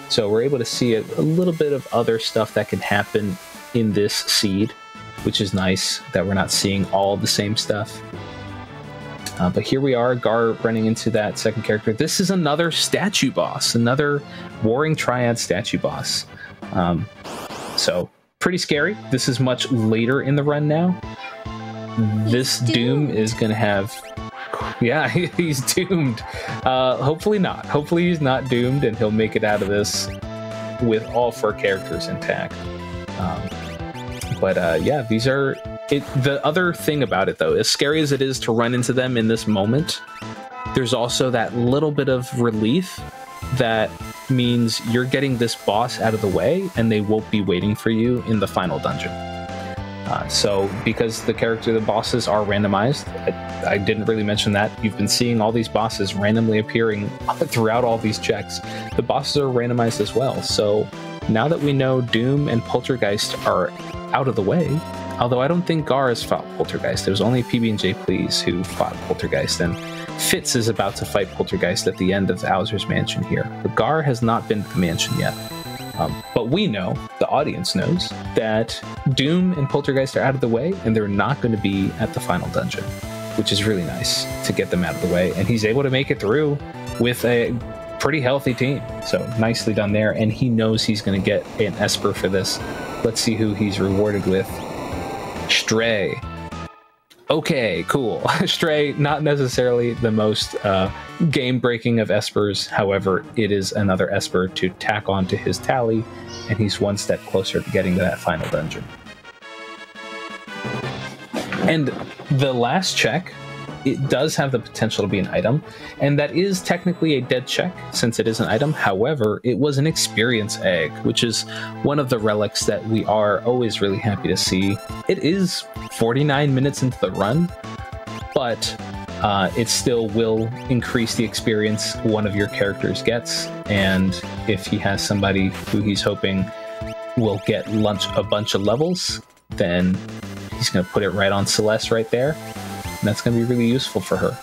So we're able to see a little bit of other stuff that can happen in this seed, which is nice that we're not seeing all the same stuff. But here we are, Gaahr running into that second character. This is another statue boss, another Warring Triad statue boss. So pretty scary. This is much later in the run now. This Doom is going to have... Yeah, he's doomed. Hopefully not. Hopefully he's not doomed and he'll make it out of this with all 4 characters intact. But yeah, these are... The other thing about it, though, as scary as it is to run into them in this moment, there's also that little bit of relief that means you're getting this boss out of the way and they won't be waiting for you in the final dungeon. So because the bosses are randomized, I didn't really mention that. You've been seeing all these bosses randomly appearing throughout all these checks. The bosses are randomized as well. So now that we know Doom and Poltergeist are out of the way, although I don't think Gaahr has fought Poltergeist. It was only pbnjplz who fought Poltergeist, and Fitz is about to fight Poltergeist at the end of Bowser's Mansion here. But Gaahr has not been to the mansion yet. But we know, the audience knows, that Doom and Poltergeist are out of the way, and they're not going to be at the final dungeon, which is really nice to get them out of the way. And he's able to make it through with a pretty healthy team. So nicely done there, and he knows he's going to get an Esper for this. Let's see who he's rewarded with. Stray. Okay, cool. Stray, not necessarily the most game-breaking of Espers. However, it is another Esper to tack onto his tally, and he's one step closer to getting to that final dungeon. And the last check, it does have the potential to be an item, and that is technically a dead check since it is an item. However, it was an experience egg, which is one of the relics that we are always really happy to see. It is 49 minutes into the run, but it still will increase the experience one of your characters gets, and if he has somebody who he's hoping will get a bunch of levels, then he's going to put it right on Celeste right there. And that's going to be really useful for her.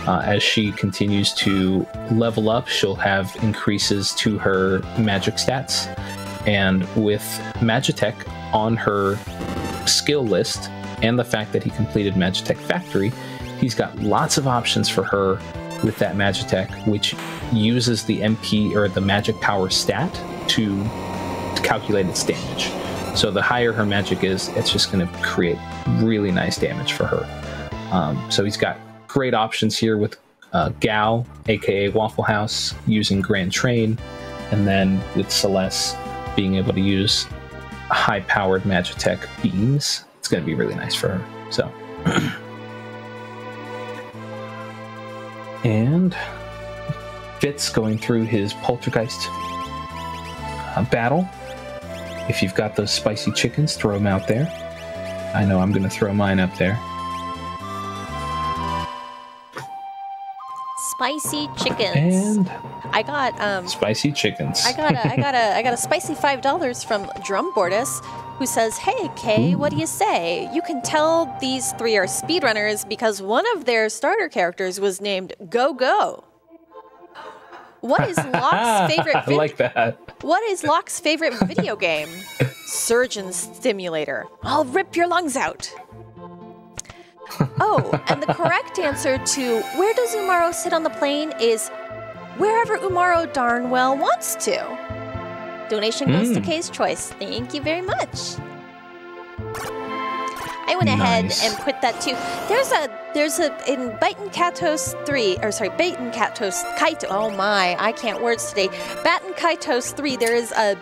As she continues to level up, she'll have increases to her magic stats. And with Magitech on her skill list, and the fact that he completed Magitech Factory, he's got lots of options for her with that Magitech, which uses the MP, or the magic power stat, to calculate its damage. So the higher her magic is, it's just going to create really nice damage for her. So he's got great options here with Gaahr, aka Waffle House, using Grand Train, and then with Celeste being able to use high-powered Magitech beams. It's going to be really nice for her. So, and Fitz going through his Poltergeist battle. If you've got those spicy chickens, throw them out there. I know I'm going to throw mine up there. Spicy chickens. And I got spicy chickens. I got a spicy $5 from Drumbordus, who says, "Hey Kay, what do you say? You can tell these 3 are speedrunners because one of their starter characters was named Go Go." What is Locke's favorite? I like that. What is Locke's favorite video game? Surgeon Simulator. I'll rip your lungs out. Oh, and the correct answer to where does Umaro sit on the plane is wherever Umaro darn well wants to. Donation goes to Kay's Choice. Thank you very much. I went ahead and put that too. There's a in Baten Katos 3, or sorry, Baten Katos Kaito. Oh my, I can't words today. Baten Kaitos 3, there is an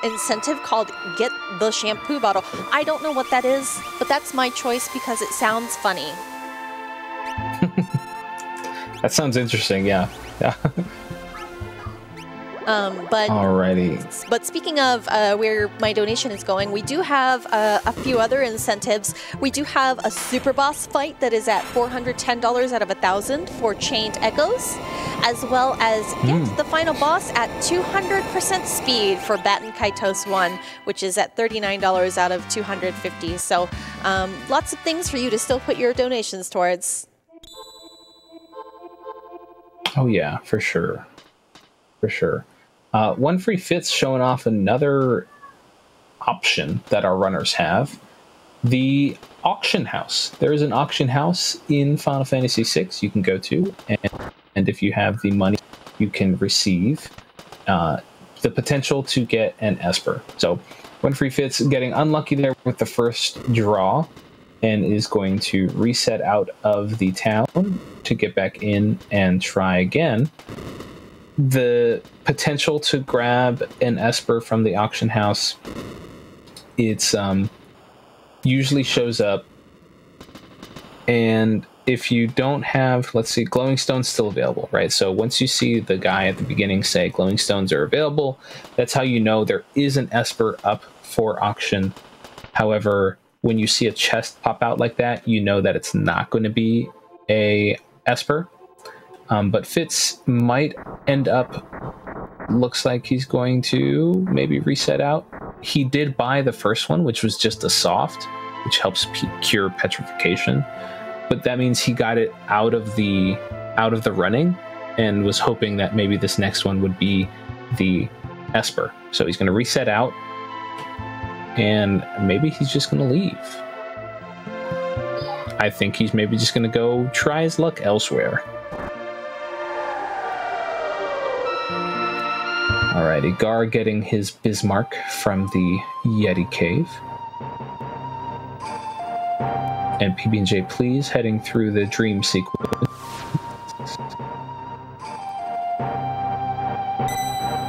incentive called Get the Shampoo Bottle. I don't know what that is, but that's my choice because it sounds funny. That sounds interesting, yeah. Alrighty. But speaking of where my donation is going, we do have a few other incentives. We do have a super boss fight that is at $410 out of 1,000 for Chained Echoes, as well as get the final boss at 200% speed for Batten Kaitos 1, which is at $39 out of 250. So lots of things for you to still put your donations towards. Oh yeah, for sure. For sure. onefreefitz showing off another option that our runners have. The auction house. There is an auction house in Final Fantasy VI you can go to, and if you have the money, you can receive the potential to get an Esper. So onefreefitz getting unlucky there with the first draw, and is going to reset out of the town to get back in and try again. The potential to grab an Esper from the auction house, it's usually shows up, and if you don't have, let's see, glowing stones still available, right? So once you see the guy at the beginning say glowing stones are available, that's how you know there is an Esper up for auction. However, when you see a chest pop out like that, you know that it's not going to be a Esper. But Fitz might end up, looks like he's going to maybe reset out. He did buy the first one, which was just a soft, which helps cure petrification. But that means he got it out of the running and was hoping that maybe this next one would be the Esper. So he's going to reset out, and maybe he's just going to leave. I think he's maybe just going to go try his luck elsewhere. Alrighty, Gaahr getting his Bismarck from the Yeti Cave. And pbnjplz heading through the dream sequence.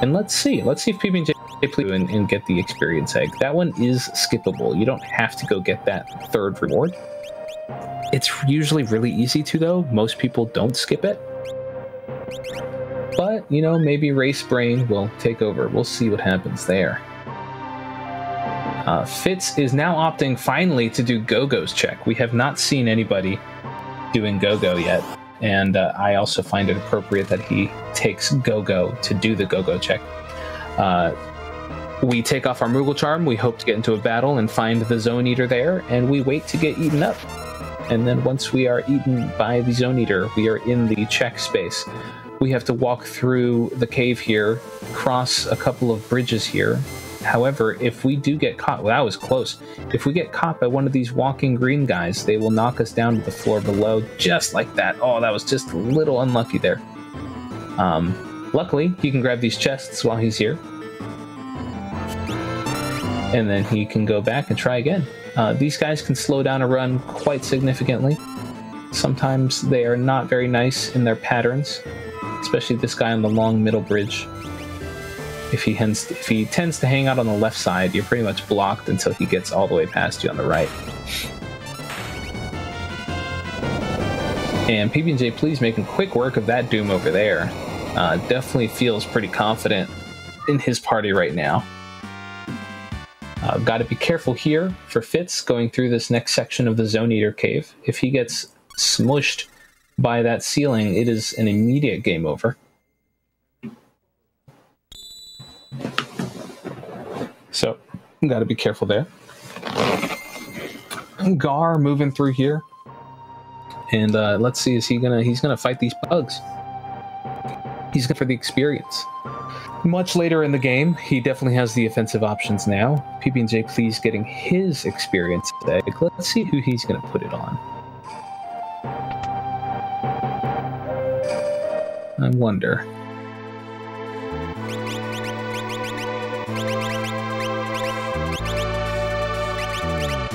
And let's see if pbnjplz and get the experience egg. That one is skippable. You don't have to go get that third reward. It's usually really easy to, though. Most people don't skip it. But, you know, maybe Race Brain will take over. We'll see what happens there. Fitz is now opting finally to do Go-Go's check. We have not seen anybody doing Go-Go yet. And I also find it appropriate that he takes Go-Go to do the Go-Go check. We take off our Moogle Charm. We hope to get into a battle and find the Zone Eater there. And we wait to get eaten up. And then once we are eaten by the Zone Eater, we are in the check space. We have to walk through the cave here, cross a couple of bridges here. However, if we do get caught, well, that was close. If we get caught by one of these walking green guys, they will knock us down to the floor below, just like that. Oh, that was just a little unlucky there. Luckily, he can grab these chests while he's here. And then he can go back and try again. These guys can slow down a run quite significantly. Sometimes they are not very nice in their patterns. Especially this guy on the long middle bridge. If he tends to hang out on the left side, you're pretty much blocked until he gets all the way past you on the right. And pbnjplz making quick work of that Doom over there. Definitely feels pretty confident in his party right now. Got to be careful here for Fitz going through this next section of the Zone Eater cave. If he gets smushed by that ceiling, it is an immediate game over. So, got to be careful there. Gaahr moving through here, and let's see, he's gonna fight these bugs. He's good for the experience. Much later in the game, he definitely has the offensive options now. pbnjplz getting his experience egg. Let's see who he's gonna put it on. I wonder.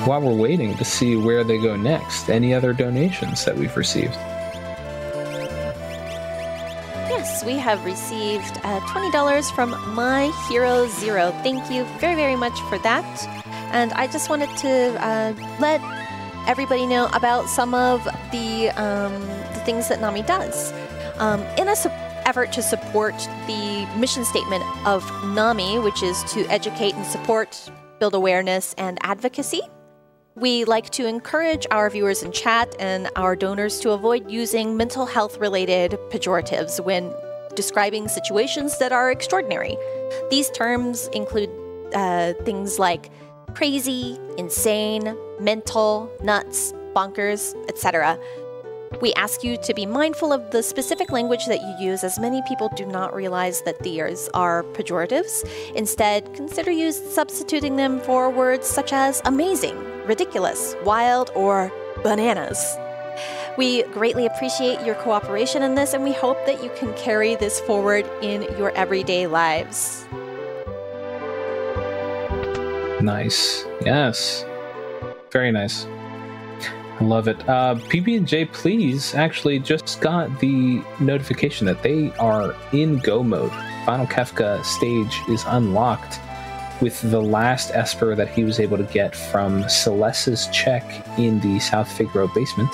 While we're waiting to see where they go next, any other donations that we've received? Yes, we have received $20 from My Hero Zero. Thank you very, very much for that. And I just wanted to let everybody know about some of the things that Nami does. effort to support the mission statement of NAMI, which is to educate and support, build awareness, and advocacy. We like to encourage our viewers in chat and our donors to avoid using mental health-related pejoratives when describing situations that are extraordinary. These terms include things like crazy, insane, mental, nuts, bonkers, etc. We ask you to be mindful of the specific language that you use, as many people do not realize that these are pejoratives. Instead, consider substituting them for words such as amazing, ridiculous, wild, or bananas. We greatly appreciate your cooperation in this, and we hope that you can carry this forward in your everyday lives. Nice. Yes. Very nice. I love it. pbnjplz actually just got the notification that they are in go mode. Final Kefka stage is unlocked with the last Esper that he was able to get from Celeste's check in the South Figaro basement.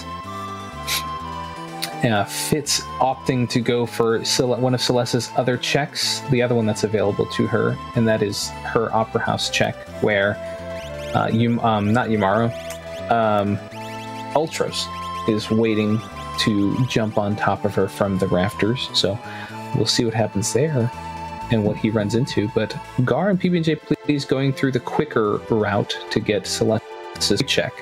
Fitz opting to go for one of Celeste's other checks, the other one that's available to her, and that is her Opera House check, where not Yumaro, Ultros is waiting to jump on top of her from the rafters. So we'll see what happens there and what he runs into. But Gaahr and pbnjplz going through the quicker route to get Celeste's check.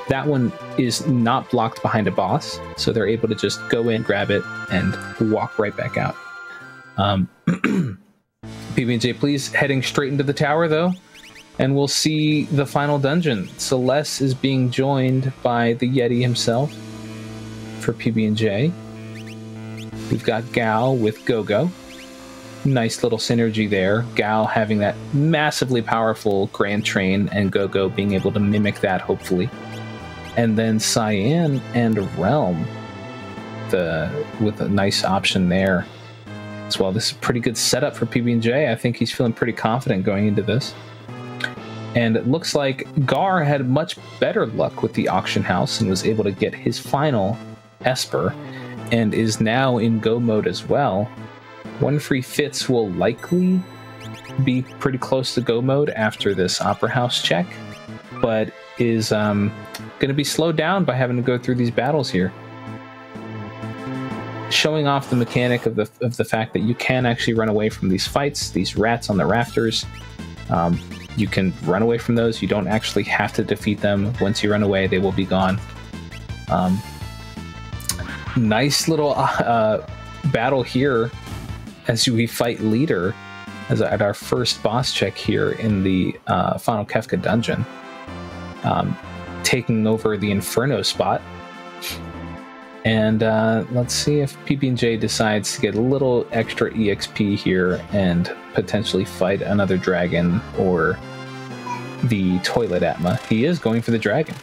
That one is not blocked behind a boss, so they're able to just go in, grab it, and walk right back out. pbnjplz heading straight into the tower, though, and we'll see the final dungeon. Celeste is being joined by the Yeti himself for PB&J. We've got Gaahl with Gogo. Nice little synergy there. Gaahl having that massively powerful Grand Train, and Gogo being able to mimic that, hopefully. And then Cyan and Realm with a nice option there as well. This is a pretty good setup for PB&J. I think he's feeling pretty confident going into this. And it looks like Gaahr had much better luck with the auction house and was able to get his final Esper, and is now in go mode as well. onefreefitz will likely be pretty close to go mode after this Opera House check, but is going to be slowed down by having to go through these battles here. Showing off the mechanic of the fact that you can actually run away from these fights, these rats on the rafters. You can run away from those. You don't actually have to defeat them. Once you run away, they will be gone. Nice little battle here as we fight Leader at our first boss check here in the Final Kefka dungeon. Taking over the Inferno spot. And let's see if PB&J decides to get a little extra EXP here and potentially fight another dragon or the Toilet Atma. He is going for the dragon.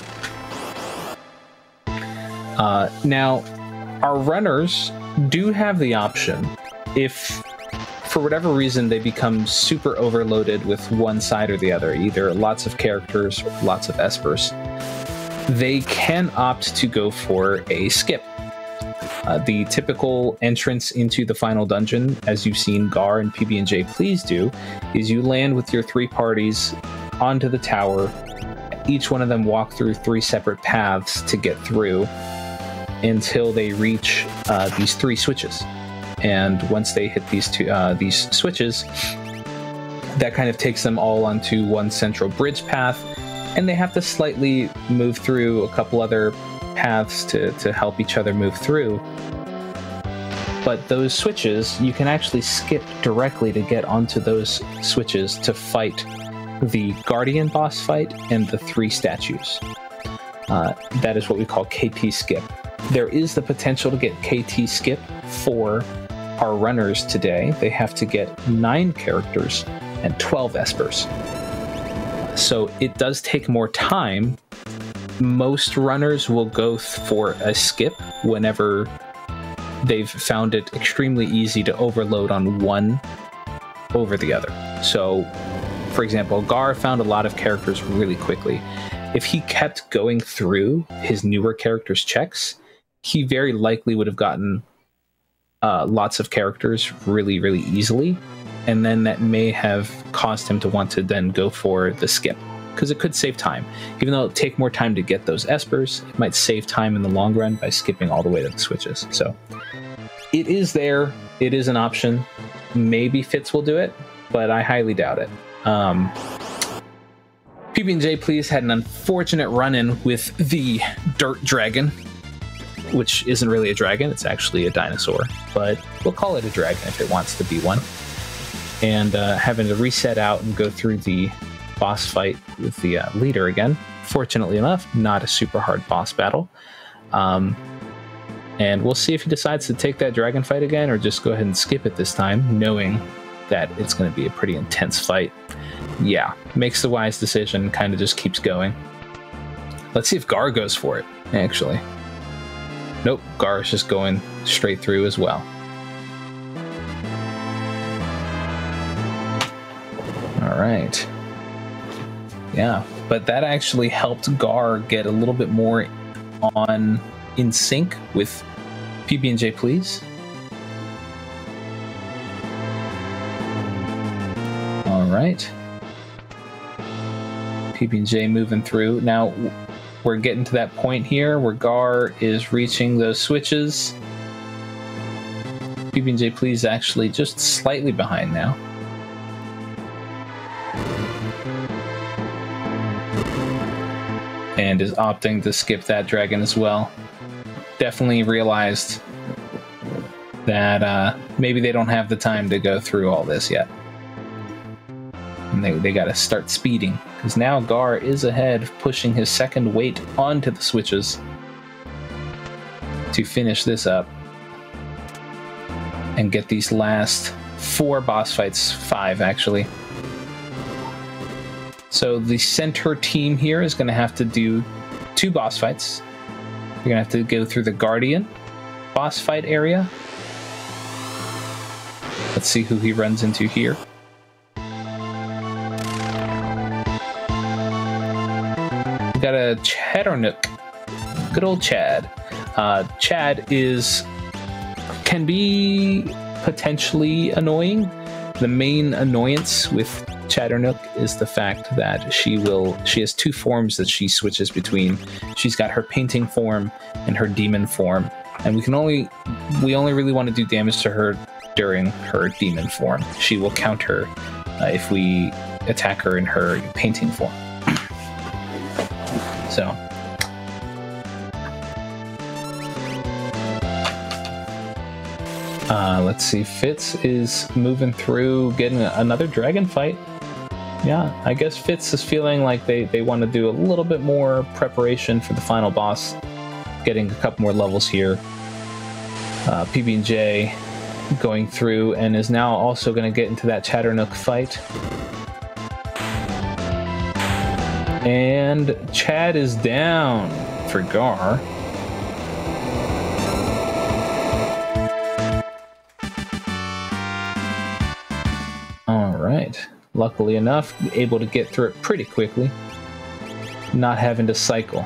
Now, our runners do have the option, if for whatever reason they become super overloaded with one side or the other, either lots of characters or lots of Espers, they can opt to go for a skip. The typical entrance into the final dungeon, as you've seen Gaahr and pbnjplz do, is you land with your three parties onto the tower. Each one of them walk through three separate paths to get through until they reach these three switches. And once they hit these switches, that kind of takes them all onto one central bridge path, and they have to slightly move through a couple other paths to help each other move through. But those switches, you can actually skip directly to get onto those switches to fight the Guardian boss fight and the three statues. That is what we call KT skip. There is the potential to get KT skip for our runners today. They have to get 9 characters and 12 Espers. So it does take more time. Most runners will go for a skip whenever they've found it extremely easy to overload on one over the other. So, for example, Gaahr found a lot of characters really quickly. If he kept going through his newer characters' checks, he very likely would have gotten lots of characters really, really easily. And then that may have caused him to want to then go for the skip, because it could save time. Even though it'll take more time to get those Espers, it might save time in the long run by skipping all the way to the switches. So it is there. It is an option. Maybe Fitz will do it, but I highly doubt it. pbnjplz had an unfortunate run-in with the Dirt Dragon, which isn't really a dragon. It's actually a dinosaur, but we'll call it a dragon if it wants to be one. And having to reset out and go through the boss fight with the leader again. Fortunately enough, not a super hard boss battle. And we'll see if he decides to take that dragon fight again or just go ahead and skip it this time, knowing that it's going to be a pretty intense fight. Yeah, makes the wise decision, kind of just keeps going. Let's see if Gaahr goes for it, actually. Nope, Gaahr is just going straight through as well. All right. Yeah, but that actually helped Gaahr get a little bit more in sync with pbnjplz. All right. pbnj moving through. Now we're getting to that point here where Gaahr is reaching those switches. pbnjplz is actually just slightly behind now. And is opting to skip that dragon as well. Definitely realized that maybe they don't have the time to go through all this yet. And they got to start speeding, because now Gaahr is ahead, pushing his second weight onto the switches to finish this up and get these last 4 boss fights, 5 actually. So the center team here is going to have to do 2 boss fights. You're going to have to go through the Guardian boss fight area. Let's see who he runs into here. We got a Chadornook. Good old Chad. Chad can be potentially annoying. The main annoyance with Chadornook is the fact that she has 2 forms that she switches between. She's got her painting form and her demon form, and we only really want to do damage to her during her demon form. She will counter if we attack her in her painting form. So let's see, Fitz is moving through, getting another dragon fight. Yeah, I guess Fitz is feeling like they want to do a little bit more preparation for the final boss, getting a couple more levels here. pbnj going through and is now also going to get into that Chadornook fight. And Chad is down for Gaahr. All right. Luckily enough, able to get through it pretty quickly, not having to cycle.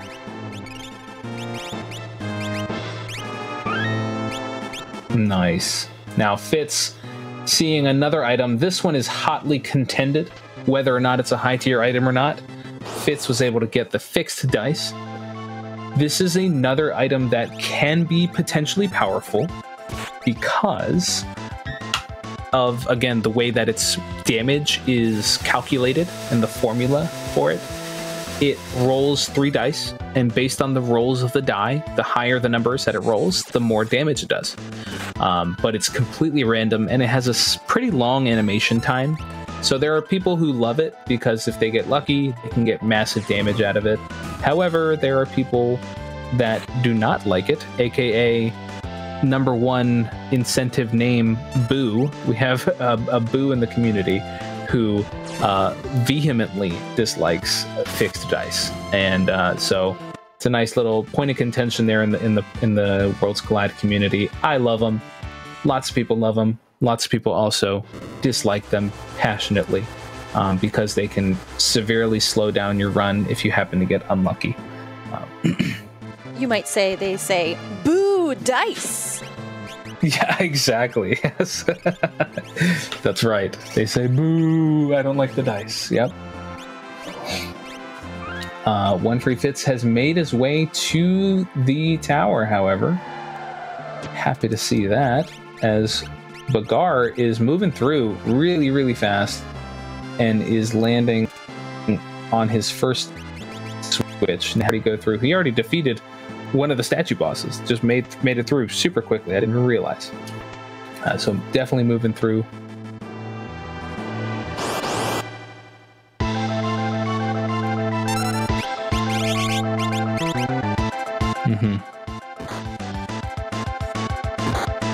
Nice. Now Fitz, seeing another item. This one is hotly contended, whether or not it's a high tier item or not. Fitz was able to get the fixed dice. This is another item that can be potentially powerful because of, again, the way that its damage is calculated and the formula for it. It rolls 3 dice, and based on the rolls of the die, the higher the numbers that it rolls, the more damage it does. But it's completely random, and it has a pretty long animation time. So there are people who love it because if they get lucky, they can get massive damage out of it. However, there are people that do not like it, aka #1 incentive name, Boo. We have a Boo in the community who vehemently dislikes fixed dice, and so it's a nice little point of contention there in the Worlds Collide community. I love them. Lots of people love them. Lots of people also dislike them passionately because they can severely slow down your run if you happen to get unlucky. You might say they say, "Boo dice." Yeah, exactly. Yes. That's right. They say, boo, I don't like the dice. Yep. onefreefitz has made his way to the tower, however. Happy to see that, as Gaahr is moving through really, really fast and is landing on his first switch. Now, how did he go through? He already defeated one of the statue bosses. Just made it through super quickly. I didn't even realize. So definitely moving through.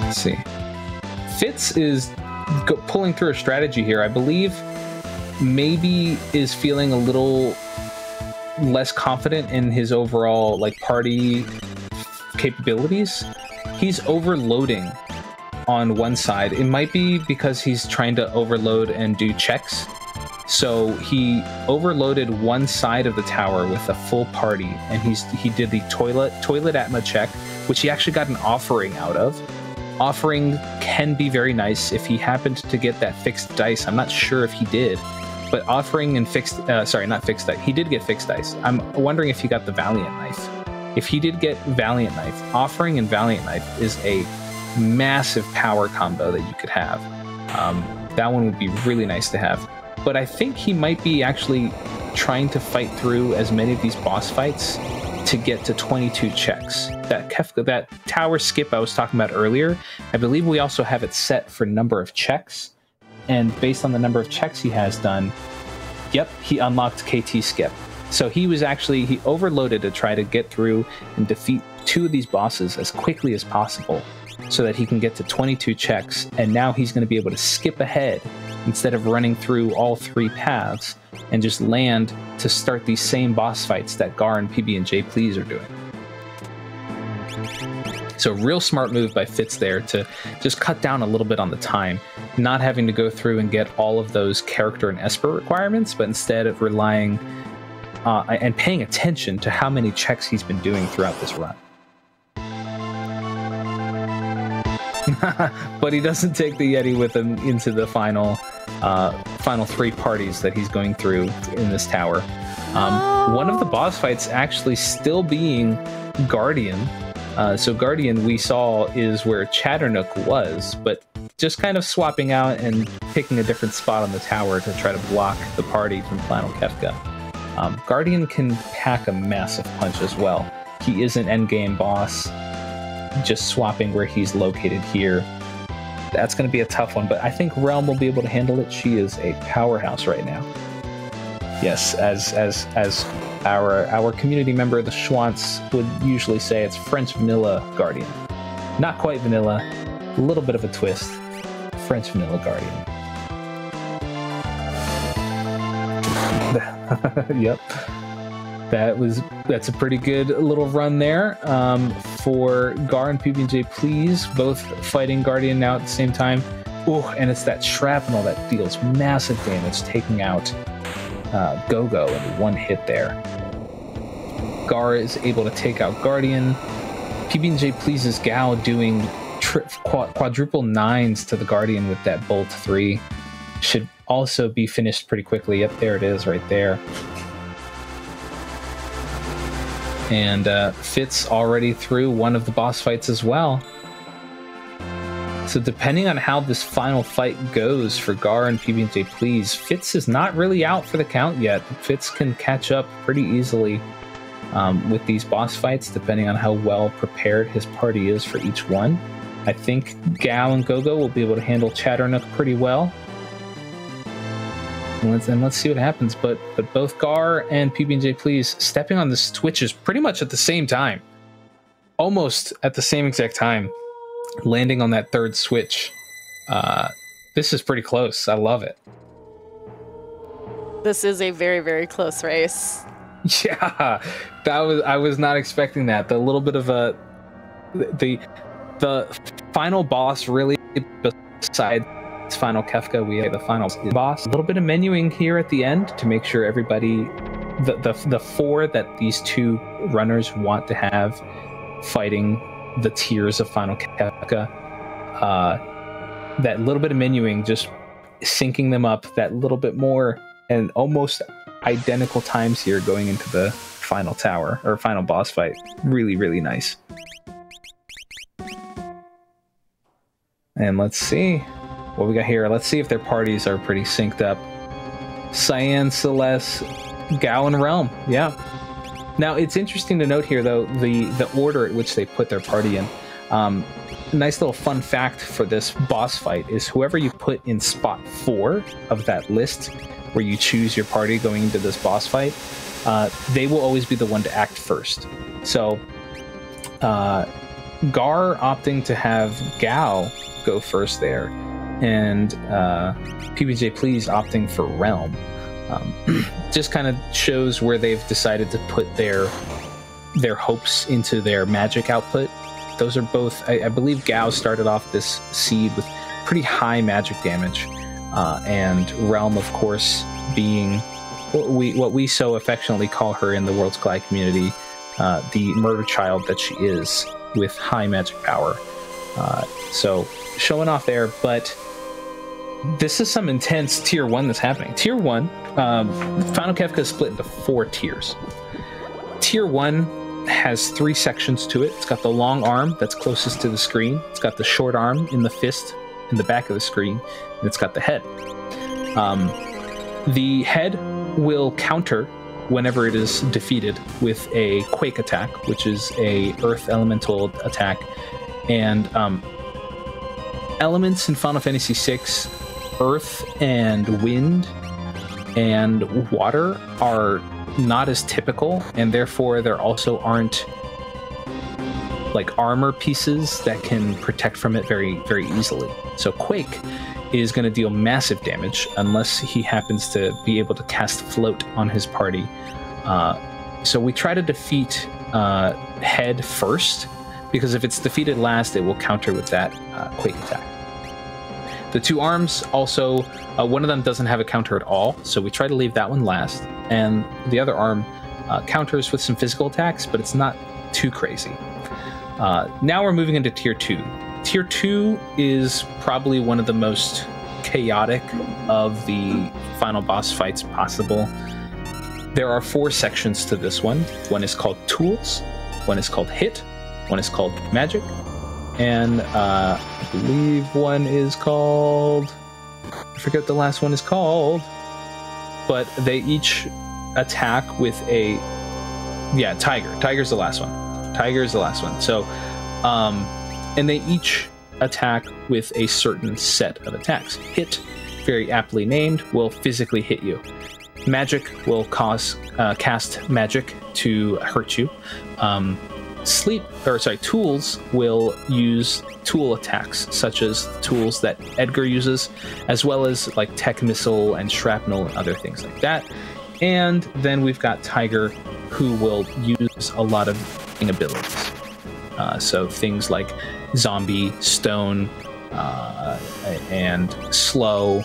Let's see. Fitz is pulling through a strategy here. I believe maybe is feeling a little less confident in his overall like party capabilities. He's overloading on one side. It might be because he's trying to overload and do checks. So he overloaded one side of the tower with a full party, and he did the toilet atma check, which he actually got an offering out of. Offering can be very nice if he happened to get that fixed dice. I'm not sure if he did. But offering and fixed, sorry, not fixed dice. He did get fixed dice. I'm wondering if he got the Valiant Knife. If he did get Valiant Knife, offering and Valiant Knife is a massive power combo that you could have. That one would be really nice to have. But I think he might be actually trying to fight through as many of these boss fights to get to 22 checks. That Kefka, that tower skip I was talking about earlier, I believe we also have it set for number of checks. And based on the number of checks he has done, yep, he unlocked KT skip. So he overloaded to try to get through and defeat 2 of these bosses as quickly as possible so that he can get to 22 checks. And now he's going to be able to skip ahead instead of running through all 3 paths and just land to start these same boss fights that Gaahr and pbnjplz are doing. So real smart move by Fitz there to just cut down a little bit on the time, not having to go through and get all of those character and Esper requirements, but instead of relying and paying attention to how many checks he's been doing throughout this run. But he doesn't take the Yeti with him into the final 3 parties that he's going through in this tower. One of the boss fights actually still being Guardian. So Guardian we saw is where Chatternook was, but just kind of swapping out and picking a different spot on the tower to try to block the party from Final Kefka. Guardian can pack a massive punch as well. He is an endgame boss, just swapping where he's located here. That's going to be a tough one, but I think Realm will be able to handle it. She is a powerhouse right now. Yes, as our community member, the Schwantz, would usually say, it's French vanilla Guardian. Not quite vanilla, a little bit of a twist. French vanilla Guardian. Yep. That's a pretty good little run there for Gaahr and pbnjplz, both fighting Guardian now at the same time. Oh, and it's that shrapnel that deals massive damage, taking out Go-Go in one hit there. Gaahr is able to take out Guardian. pbnjplz's Gaahr doing quadruple 9s to the Guardian with that Bolt 3 should also be finished pretty quickly. Yep, there it is right there. And Fitz already through one of the boss fights as well. So depending on how this final fight goes for Gaahr and pbnjplz, Fitz is not really out for the count yet. Fitz can catch up pretty easily with these boss fights, depending on how well prepared his party is for each one. I think Gaahr and Go-Go will be able to handle Chatternook pretty well. And let's see what happens. But both Gaahr and pbnjplz stepping on the switches pretty much at the same time. Almost at the same exact time. Landing on that 3rd switch. This is pretty close. I love it. This is a very, very close race. Yeah, I was not expecting that. The little bit of the final boss really, besides Final Kefka, we have the final boss. A little bit of menuing here at the end to make sure everybody, the 4 that these 2 runners want to have fighting the tiers of Final Kefka that little bit of menuing, just syncing them up that little bit more, and almost identical times here going into the final tower or final boss fight. Really, really nice. And let's see what we got here. Let's see if their parties are pretty synced up. Cyan, Celeste, Gaahr, and Realm. Yeah. Now, it's interesting to note here, though, the order at which they put their party in. A nice little fun fact for this boss fight is whoever you put in spot 4 of that list, where you choose your party going into this boss fight, they will always be the one to act first. So, Gaahr opting to have Gaahr go first there, and pbnjplz opting for Realm. Just kind of shows where they've decided to put their hopes into their magic output. Those are both, I believe Gaahr started off this seed with pretty high magic damage, and Realm, of course, being what we so affectionately call her in the Worlds Collide community, the murder child that she is, with high magic power. So showing off there, but this is some intense tier 1 that's happening. Tier 1, Final Kefka is split into 4 tiers. Tier 1 has 3 sections to it. It's got the long arm that's closest to the screen. It's got the short arm in the fist in the back of the screen, and it's got the head. The head will counter whenever it is defeated with a Quake attack, which is a Earth Elemental attack. And elements in Final Fantasy VI, Earth and Wind and Water are not as typical, and therefore there also aren't like armor pieces that can protect from it very, very easily. So Quake is going to deal massive damage unless he happens to be able to cast Float on his party. So we try to defeat Head first, because if it's defeated last, it will counter with that Quake attack. The 2 arms also, one of them doesn't have a counter at all, so we try to leave that one last. And the other arm counters with some physical attacks, but it's not too crazy. Now we're moving into Tier 2. Tier 2 is probably one of the most chaotic of the final boss fights possible. There are 4 sections to this one. One is called Tools, one is called Hit, one is called Magic, and I believe one is called... I forget what the last one is called, but they each attack with a... Yeah, Tiger. Tiger's the last one. Tiger's the last one. So, and they each attack with a certain set of attacks. Hit, very aptly named, will physically hit you. Magic will cast magic to hurt you. Tools will use tool attacks, such as tools that Edgar uses, as well as like tech missile and shrapnel and other things like that. And then we've got Tiger, who will use a lot of abilities. So things like zombie, stone, and slow,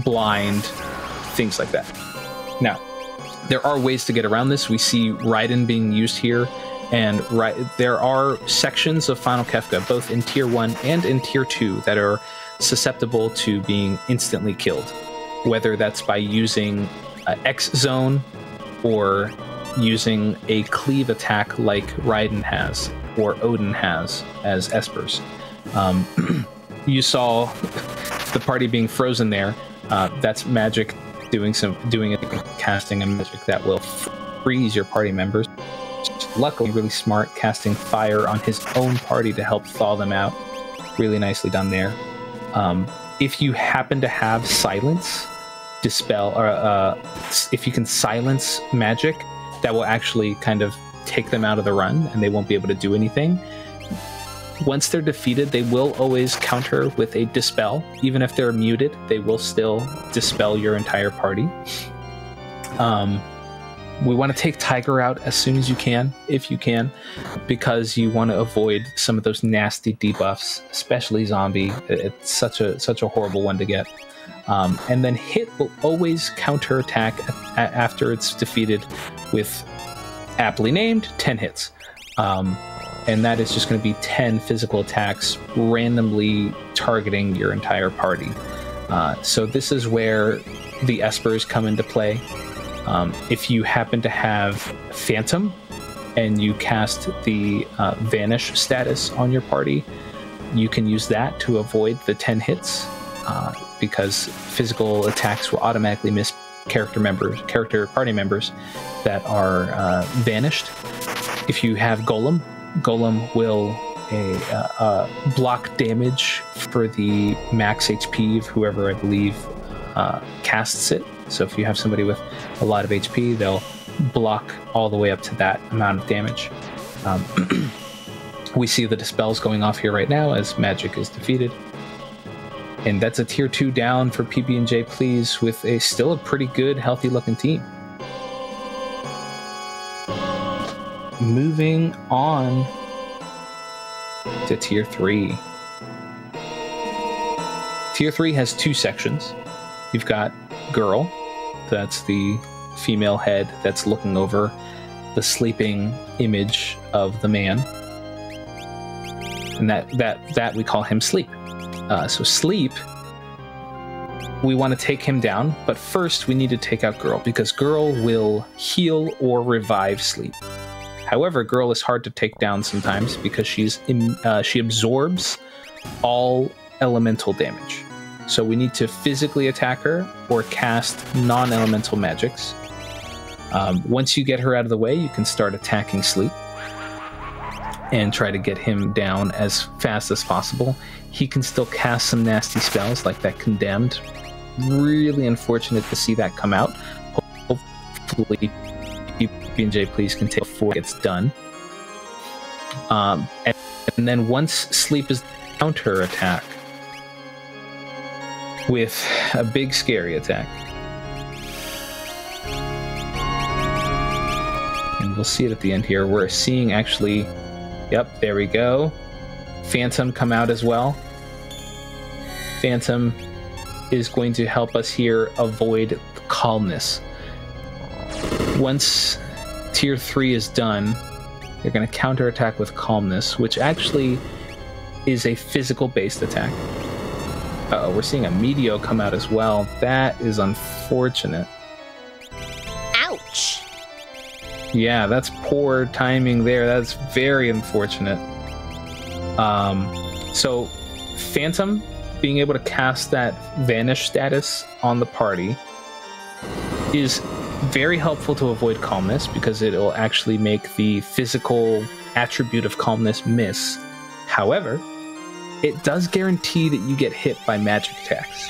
blind, things like that. Now, there are ways to get around this. We see Raiden being used here, and there are sections of Final Kefka, both in Tier 1 and in Tier 2, that are susceptible to being instantly killed, whether that's by using X Zone or using a cleave attack like Raiden has, or Odin has as Esper's. You saw the party being frozen there. That's magic casting a magic that will freeze your party members. Luckily, really smart, casting fire on his own party to help thaw them out. Really nicely done there. If you happen to have silence, dispel, or if you can silence magic, that will actually kind of take them out of the run, and they won't be able to do anything. Once they're defeated, they will always counter with a dispel. Even if they're muted, they will still dispel your entire party. We want to take Tiger out as soon as you can, if you can, because you want to avoid some of those nasty debuffs, especially Zombie. It's such a horrible one to get. And then Hit will always counterattack after it's defeated with, aptly named, 10 hits. and that is just going to be 10 physical attacks randomly targeting your entire party. So this is where the Espers come into play. If you happen to have Phantom and you cast the Vanish status on your party, you can use that to avoid the 10 hits, because physical attacks will automatically miss party members that are vanished. If you have Golem will block damage for the max HP of whoever, I believe, casts it. So if you have somebody with a lot of HP, they'll block all the way up to that amount of damage. We see the dispels going off here right now as magic is defeated. And that's a tier 2 down for pbnjplz with still a pretty good, healthy looking team. Moving on to tier 3. Tier 3 has 2 sections. You've got Girl, that's the female head that's looking over the sleeping image of the man. And that we call him Sleep. So Sleep, we want to take him down, but first we need to take out Girl, because Girl will heal or revive Sleep. However, Girl is hard to take down sometimes because she absorbs all elemental damage. So we need to physically attack her or cast non-elemental magics. Once you get her out of the way, you can start attacking Sleep and try to get him down as fast as possible. He can still cast some nasty spells like that Condemned. Really unfortunate to see that come out. Hopefully pbnjplz can take before it gets done. And then once Sleep is counter attack with a big scary attack. And we'll see it at the end here. We're seeing actually, yep, there we go. Phantom come out as well. Phantom is going to help us here avoid Calmness. Once tier 3 is done, they're going to counterattack with Calmness, which actually is a physical based attack. Uh-oh, we're seeing a Meteor come out as well. That is unfortunate. Ouch! Yeah, that's poor timing there. That's very unfortunate. So Phantom being able to cast that Vanish status on the party is very helpful to avoid Calmness, because it will actually make the physical attribute of Calmness miss. However, it does guarantee that you get hit by magic attacks.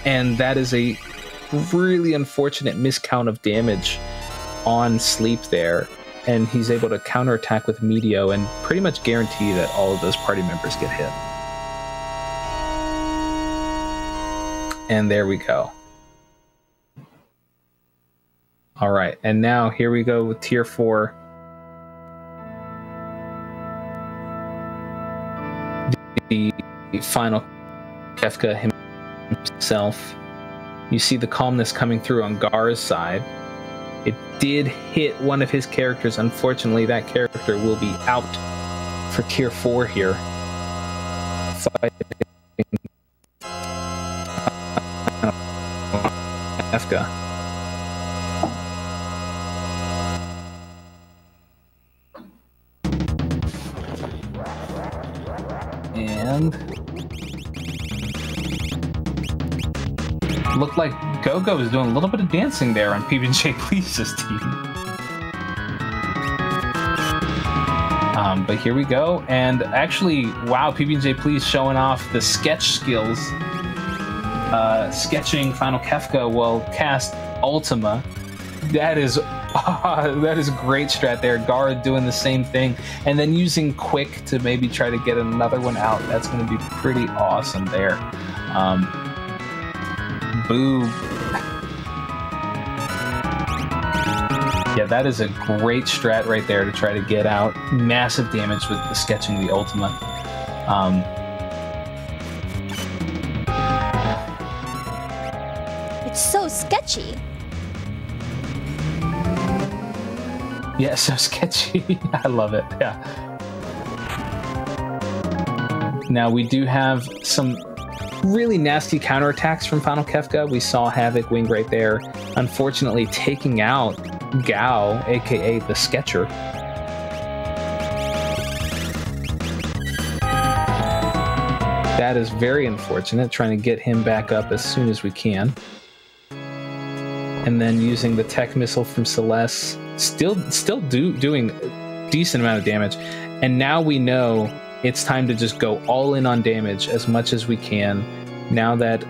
And that is a really unfortunate miscount of damage on Sleep there. And he's able to counterattack with Meteor and pretty much guarantee that all of those party members get hit. And there we go. All right, and now here we go with tier 4. The final Kefka himself. You see the Calmness coming through on Gaahr's side. It did hit one of his characters. Unfortunately, that character will be out for tier 4 here. Fighting Kefka. And looked like Go-Go is doing a little bit of dancing there on pbnjplz's team. But here we go, and actually, wow, pbnjplz showing off the sketch skills. Sketching Final Kefka will cast Ultima. That is that is a great strat there. Gaahr doing the same thing, and then using Quick to maybe try to get another one out. That's going to be pretty awesome there. Boo. Yeah, that is a great strat right there to try to get out massive damage with the sketching the Ultima. It's so sketchy. Yeah, so sketchy. I love it. Yeah. Now we do have some really nasty counterattacks from Final Kefka. We saw Havoc Wing right there, unfortunately taking out Gaahr, aka the Sketcher. That is very unfortunate, trying to get him back up as soon as we can. And then using the tech missile from Celeste, still doing a decent amount of damage. And now we know it's time to just go all in on damage as much as we can. Now that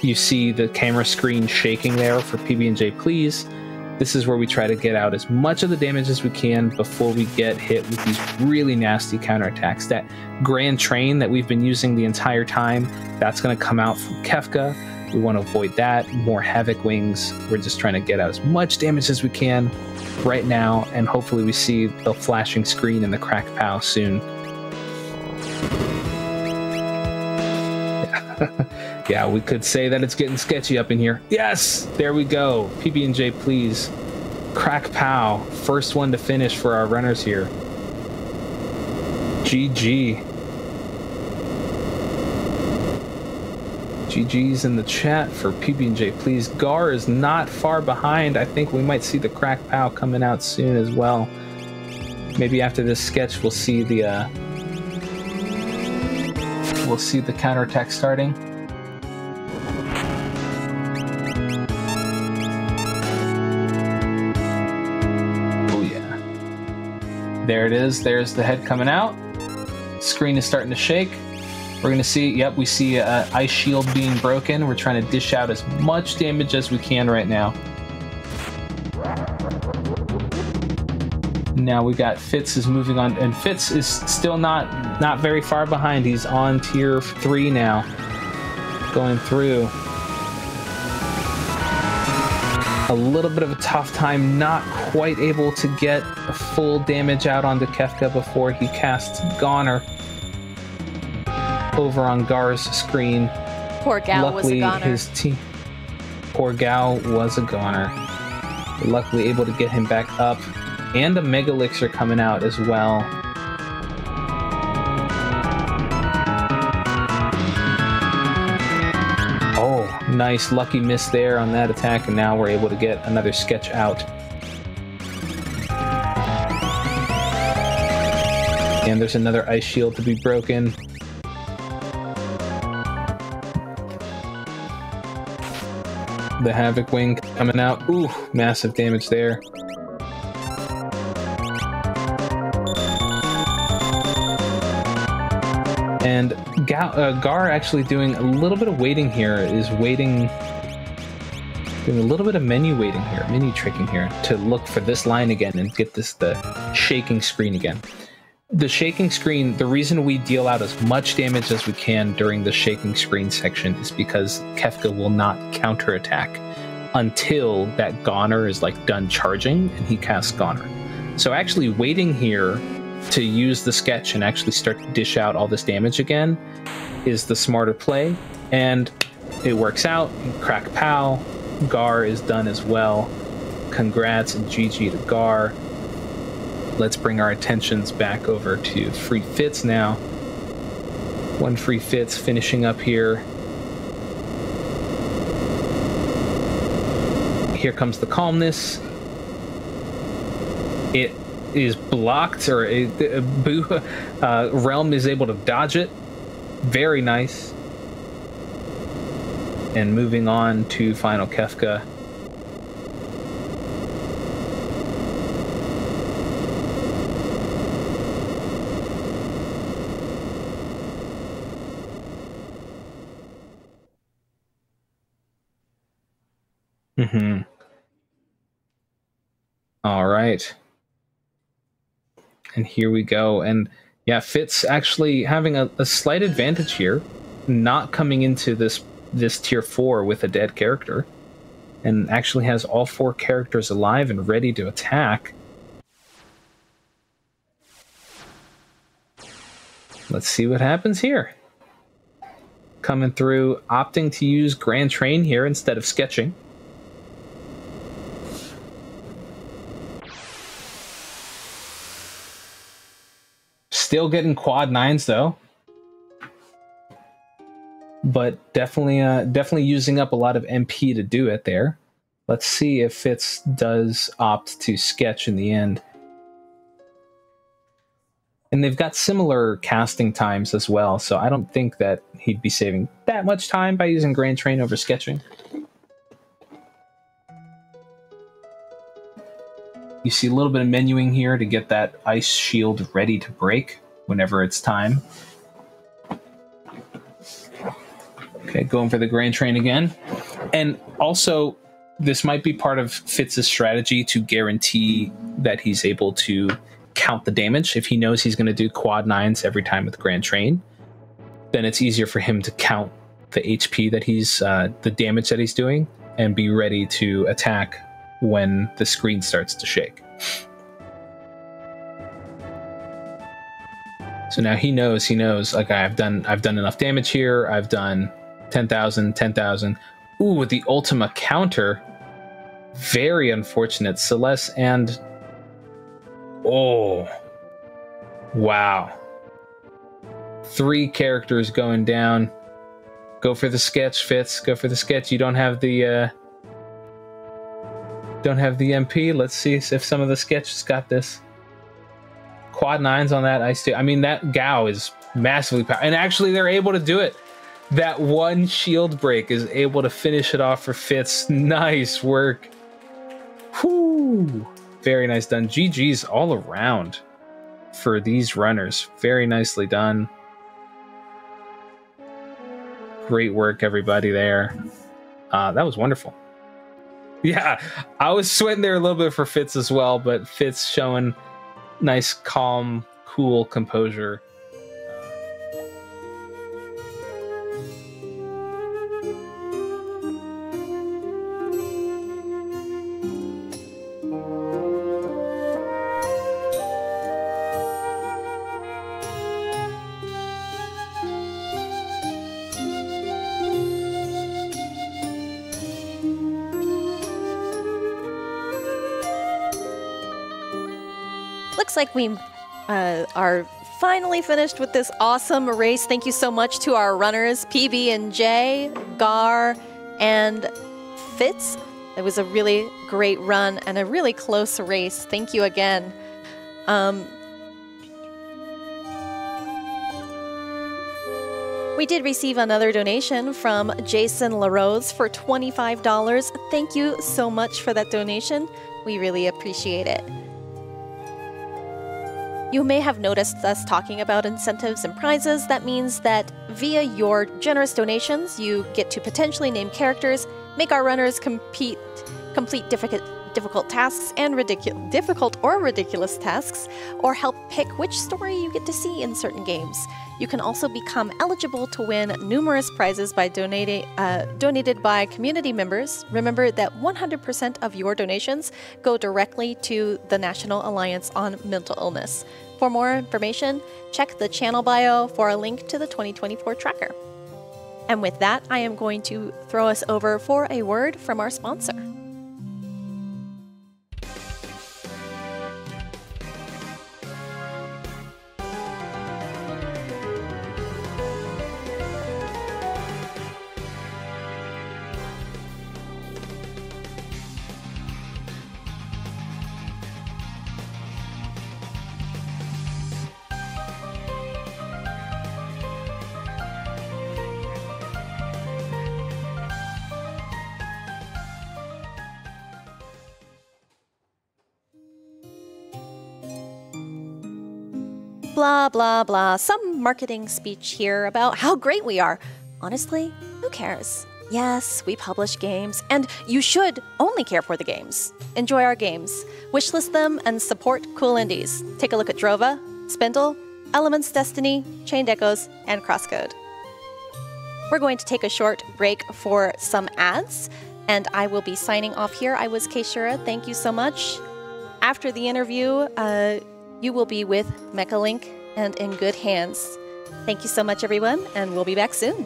you see the camera screen shaking there for pbnjplz, this is where we try to get out as much of the damage as we can before we get hit with these really nasty counterattacks. That Grand Train that we've been using the entire time, that's going to come out from Kefka. We want to avoid that. More Havoc Wings. We're just trying to get out as much damage as we can right now, and hopefully we see the flashing screen and the crack pow soon. Yeah, we could say that it's getting sketchy up in here. Yes! There we go. pbnjplz. Crack pow. First one to finish for our runners here. GG. GG's in the chat for pbnjplz. Gaahr is not far behind. I think we might see the crack pow coming out soon as well. Maybe after this sketch we'll see the counterattack starting. Oh yeah. There it is. There's the head coming out. Screen is starting to shake. We're going to see, yep, we see Ice Shield being broken. We're trying to dish out as much damage as we can right now. Now we got Fitz is moving on, and Fitz is still not very far behind. He's on tier 3 now, going through. A little bit of a tough time, not quite able to get full damage out onto Kefka before he casts Gaahr over on Gaahr's screen. Poor Gaahr was a goner. His team. Poor Gaahr was a goner. Luckily able to get him back up. And a Mega Elixir coming out as well. Oh, nice lucky miss there on that attack, and now we're able to get another sketch out. And there's another Ice Shield to be broken. The Havoc Wing coming out. Ooh, massive damage there. And Gaahr actually doing a little bit of waiting here, doing a little bit of menu waiting here, menu tricking here to look for this line again and get the shaking screen again. The shaking screen, the reason we deal out as much damage as we can during the shaking screen section is because Kefka will not counterattack until that Gaahr is like done charging and he casts Gaahr. So actually waiting here to use the sketch and actually start to dish out all this damage again is the smarter play, and it works out. Crack pow. Gaahr is done as well. Congrats and GG to Gaahr. Let's bring our attentions back over to Free Fitz now. One Free Fitz finishing up here. Here comes the calmness. It is blocked, or Realm is able to dodge it. Very nice. And moving on to Final Kefka. All right. And here we go. And yeah, Fitz actually having a slight advantage here, not coming into this tier 4 with a dead character, and actually has all 4 characters alive and ready to attack. Let's see what happens here. Coming through, opting to use Grand Train here instead of sketching. Still getting quad 9s though. but definitely using up a lot of MP to do it there. Let's see if Fitz does opt to sketch in the end. And they've got similar casting times as well, so I don't think that he'd be saving that much time by using Grand Train over sketching. You see a little bit of menuing here to get that ice shield ready to break whenever it's time. Okay, going for the Grand Train again. And also, this might be part of Fitz's strategy to guarantee that he's able to count the damage. If he knows he's going to do quad 9s every time with Grand Train, then it's easier for him to count the HP that he's, the damage that he's doing, and be ready to attack when the screen starts to shake. So now he knows, okay, I've done enough damage here. I've done 10,000, 10,000. Ooh, with the Ultima counter. Very unfortunate. Celeste and... Oh. Wow. 3 characters going down. Go for the sketch, Fitz. Go for the sketch. You don't have the MP. Let's see if some of the sketches got this. Quad 9s on that ice too. I mean, that Gaahr is massively powerful. And actually, they're able to do it. That one shield break is able to finish it off for Fitz. Nice work. Whoo! Very nice done. GG's all around for these runners. Very nicely done. Great work, everybody there. That was wonderful. Yeah, I was sweating there a little bit for Fitz as well, but Fitz showing nice, calm, cool composure. Looks like we are finally finished with this awesome race. Thank you so much to our runners, PB&J, Gaahr, and Fitz. It was a really great run and a really close race. Thank you again. We did receive another donation from Jason LaRose for $25. Thank you so much for that donation. We really appreciate it. You may have noticed us talking about incentives and prizes. That means that via your generous donations, you get to potentially name characters, make our runners complete difficult tasks and difficult or ridiculous tasks, or help pick which story you get to see in certain games. You can also become eligible to win numerous prizes by donated by community members. Remember that 100% of your donations go directly to the National Alliance on Mental Illness. For more information, check the channel bio for a link to the 2024 tracker. And with that, I am going to throw us over for a word from our sponsor. Blah, blah, blah. Some marketing speech here about how great we are. Honestly, who cares? Yes, we publish games, and you should only care for the games. Enjoy our games, wishlist them, and support cool indies. Take a look at Drova, Spindle, Elements Destiny, Chained Echoes, and Crosscode. We're going to take a short break for some ads, and I will be signing off here. I was Keishura. Thank you so much. After the interview, you will be with Mechalink and in good hands. Thank you so much, everyone, and we'll be back soon.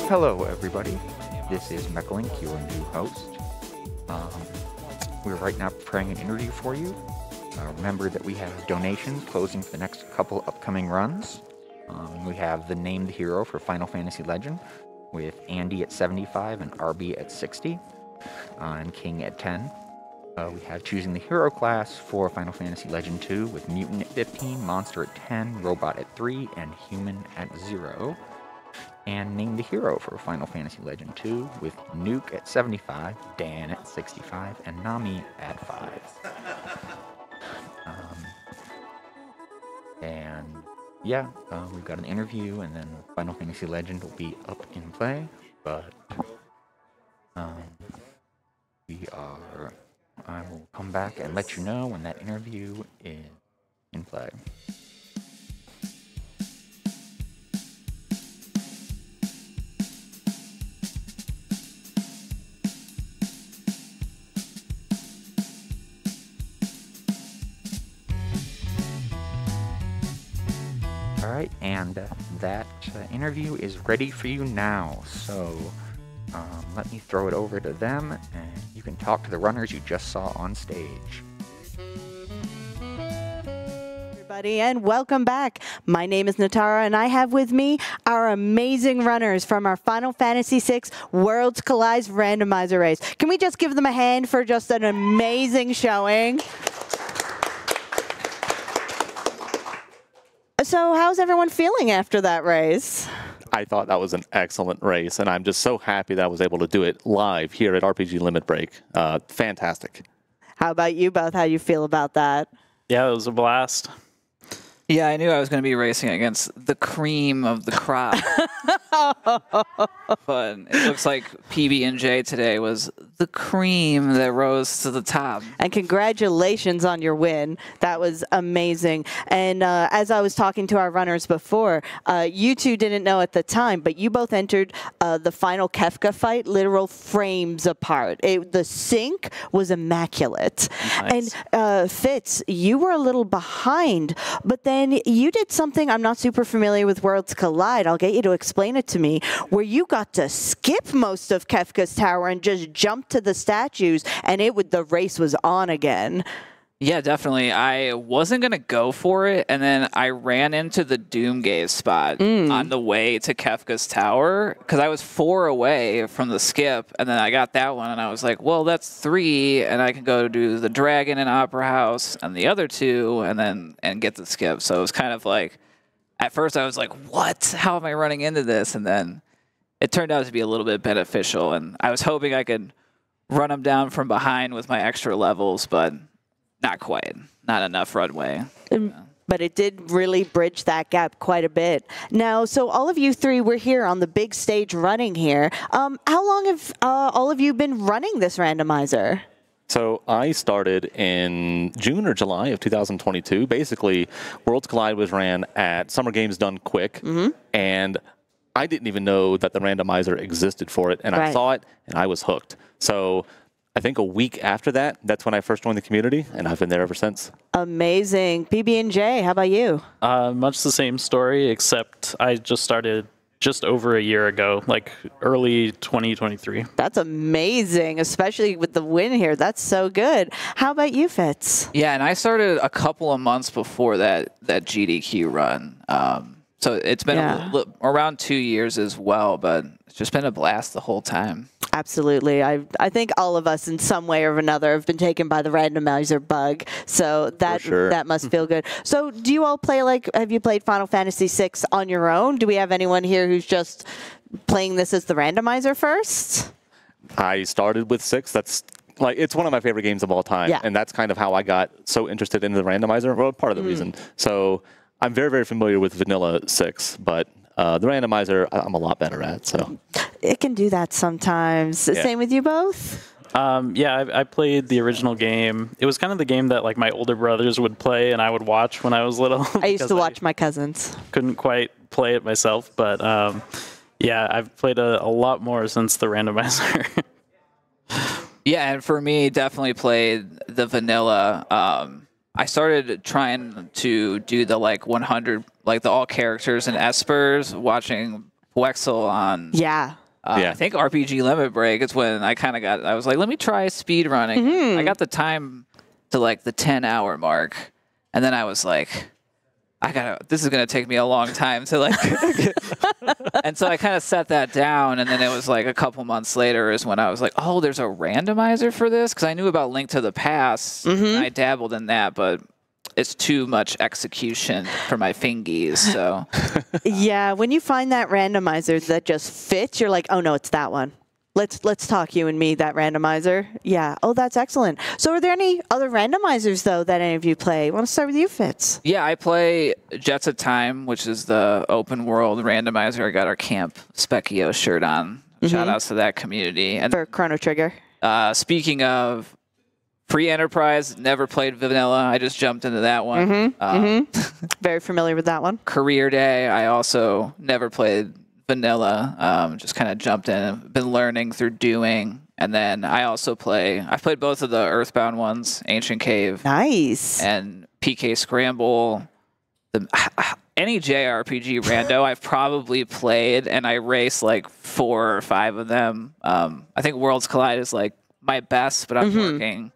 Hello, everybody. This is Mechlink, your new host. We're right now preparing an interview for you. Remember that we have donations closing for the next couple upcoming runs. We have the named hero for Final Fantasy Legend, with Andy at 75 and RB at 60, and King at 10. We have choosing the hero class for Final Fantasy Legend 2 with Mutant at 15, Monster at 10, Robot at 3, and Human at 0. And name the hero for Final Fantasy Legend 2 with Nuke at 75, Dan at 65, and Nami at 5. We've got an interview, and then Final Fantasy Legend will be up in play, but I will come back and let you know when that interview is in play. Alright, and that interview is ready for you now, so let me throw it over to them, and you can talk to the runners you just saw on stage. Everybody, and welcome back. My name is Natara, and I have with me our amazing runners from our Final Fantasy VI Worlds Collide randomizer race. Can we just give them a hand for just an amazing showing? So how's everyone feeling after that race? I thought that was an excellent race, and I'm just so happy that I was able to do it live here at RPG Limit Break. Fantastic. How about you both? How you feel about that? Yeah, it was a blast. Yeah, I knew I was going to be racing against the cream of the crop. But it looks like PB&J today was the cream that rose to the top. And congratulations on your win. That was amazing. And as I was talking to our runners before, you two didn't know at the time, but you both entered the final Kefka fight literal frames apart. The sync was immaculate. Nice. And Fitz, you were a little behind, but then you did something I'm not super familiar with Worlds Collide. I'll get you to explain it to me, where you got to skip most of Kefka's tower and just jump to the statues, and the race was on again. Yeah, definitely. I wasn't going to go for it, and then I ran into the Doomgaze spot on the way to Kefka's tower, because I was 4 away from the skip, and then I got that one, and I was like, well, that's 3, and I can go do the Dragon and Opera House and the other 2, and get the skip. So it was kind of like, at first I was like, what? How am I running into this? And then it turned out to be a little bit beneficial, and I was hoping I could run them down from behind with my extra levels, but not quite. Not enough runway. But it did really bridge that gap quite a bit. Now, so all of you three were here on the big stage running here. How long have all of you been running this randomizer? So I started in June or July of 2022. Basically, Worlds Collide was ran at Summer Games Done Quick, and I didn't even know that the randomizer existed for it, and I saw it, and I was hooked. So I think a week after that, that's when I first joined the community, and I've been there ever since. Amazing. PB&J, how about you? Much the same story, except I just started just over a year ago, like early 2023. That's amazing, especially with the win here. That's so good. How about you, Fitz? Yeah, and I started a couple of months before that GDQ run. So it's been around 2 years as well, but it's just been a blast the whole time. Absolutely. I think all of us in some way or another have been taken by the randomizer bug. So that must feel good. So do you all play, have you played Final Fantasy VI on your own? Do we have anyone here who's just playing this as the randomizer first? I started with 6. That's it's one of my favorite games of all time. Yeah. And that's kind of how I got so interested in the randomizer. Well, part of the reason. So I'm very, very familiar with Vanilla 6, but the randomizer I'm a lot better at. So it can do that sometimes. Yeah. Same with you both? Yeah, I played the original game. It was kind of the game that my older brothers would play and I would watch when I was little. I used to watch my cousins. Couldn't quite play it myself, but yeah, I've played a lot more since the randomizer. Yeah, and for me, definitely played the vanilla. I started trying to do the 100, the all characters and Espers, watching Wexel on I think RPG Limit Break is when I was like, let me try speed running. I got the time to like the 10-hour mark, and then I was like, this is going to take me a long time to like, and so I kind of set that down, and then it was like a couple months later is when I was like, oh, there's a randomizer for this? Because I knew about Link to the Past, and I dabbled in that, but it's too much execution for my fingies, so. Yeah, when you find that randomizer that just fits, you're like, oh no, it's that one. Let's talk you and me, that randomizer. Yeah. Oh, that's excellent. So are there any other randomizers, though, that any of you play? I want to start with you, Fitz. Yeah, I play Jets of Time, which is the open world randomizer. I got our Camp Specchio shirt on. Shout outs to that community. And for Chrono Trigger. Speaking of Free Enterprise, never played vanilla. I just jumped into that one. Very familiar with that one. Career Day, I also never played vanilla. Just kind of jumped in. Been learning through doing. And then I've played both of the Earthbound ones, Ancient Cave. Nice. And PK Scramble. Any JRPG rando I've probably played, and I race like 4 or 5 of them. I think Worlds Collide is like my best, but I'm working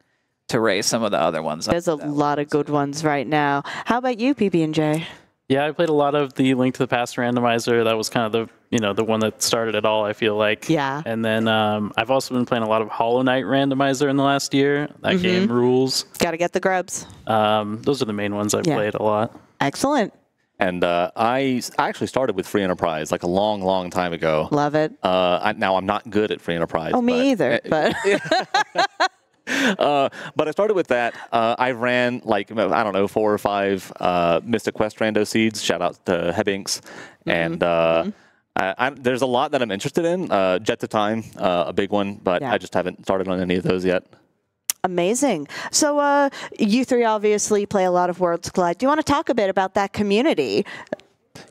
to race some of the other ones. There's a lot of good ones right now. How about you, PB&J? Yeah, I played a lot of the Link to the Past randomizer. That was kind of the one that started it all, I feel like. Yeah. And then I've also been playing a lot of Hollow Knight randomizer in the last year. That game rules. Got to get the grubs. Those are the main ones I've played a lot. Excellent. And I actually started with Free Enterprise like a long, long time ago. Love it. Now I'm not good at Free Enterprise. Oh, me either. But but I started with that. I ran like, I don't know, 4 or 5 Mystic Quest rando seeds. Shout out to Hebinks. And there's a lot that I'm interested in. Jets of Time, a big one, but I just haven't started on any of those yet. Amazing. So you three obviously play a lot of Worlds Collide. Do you want to talk a bit about that community?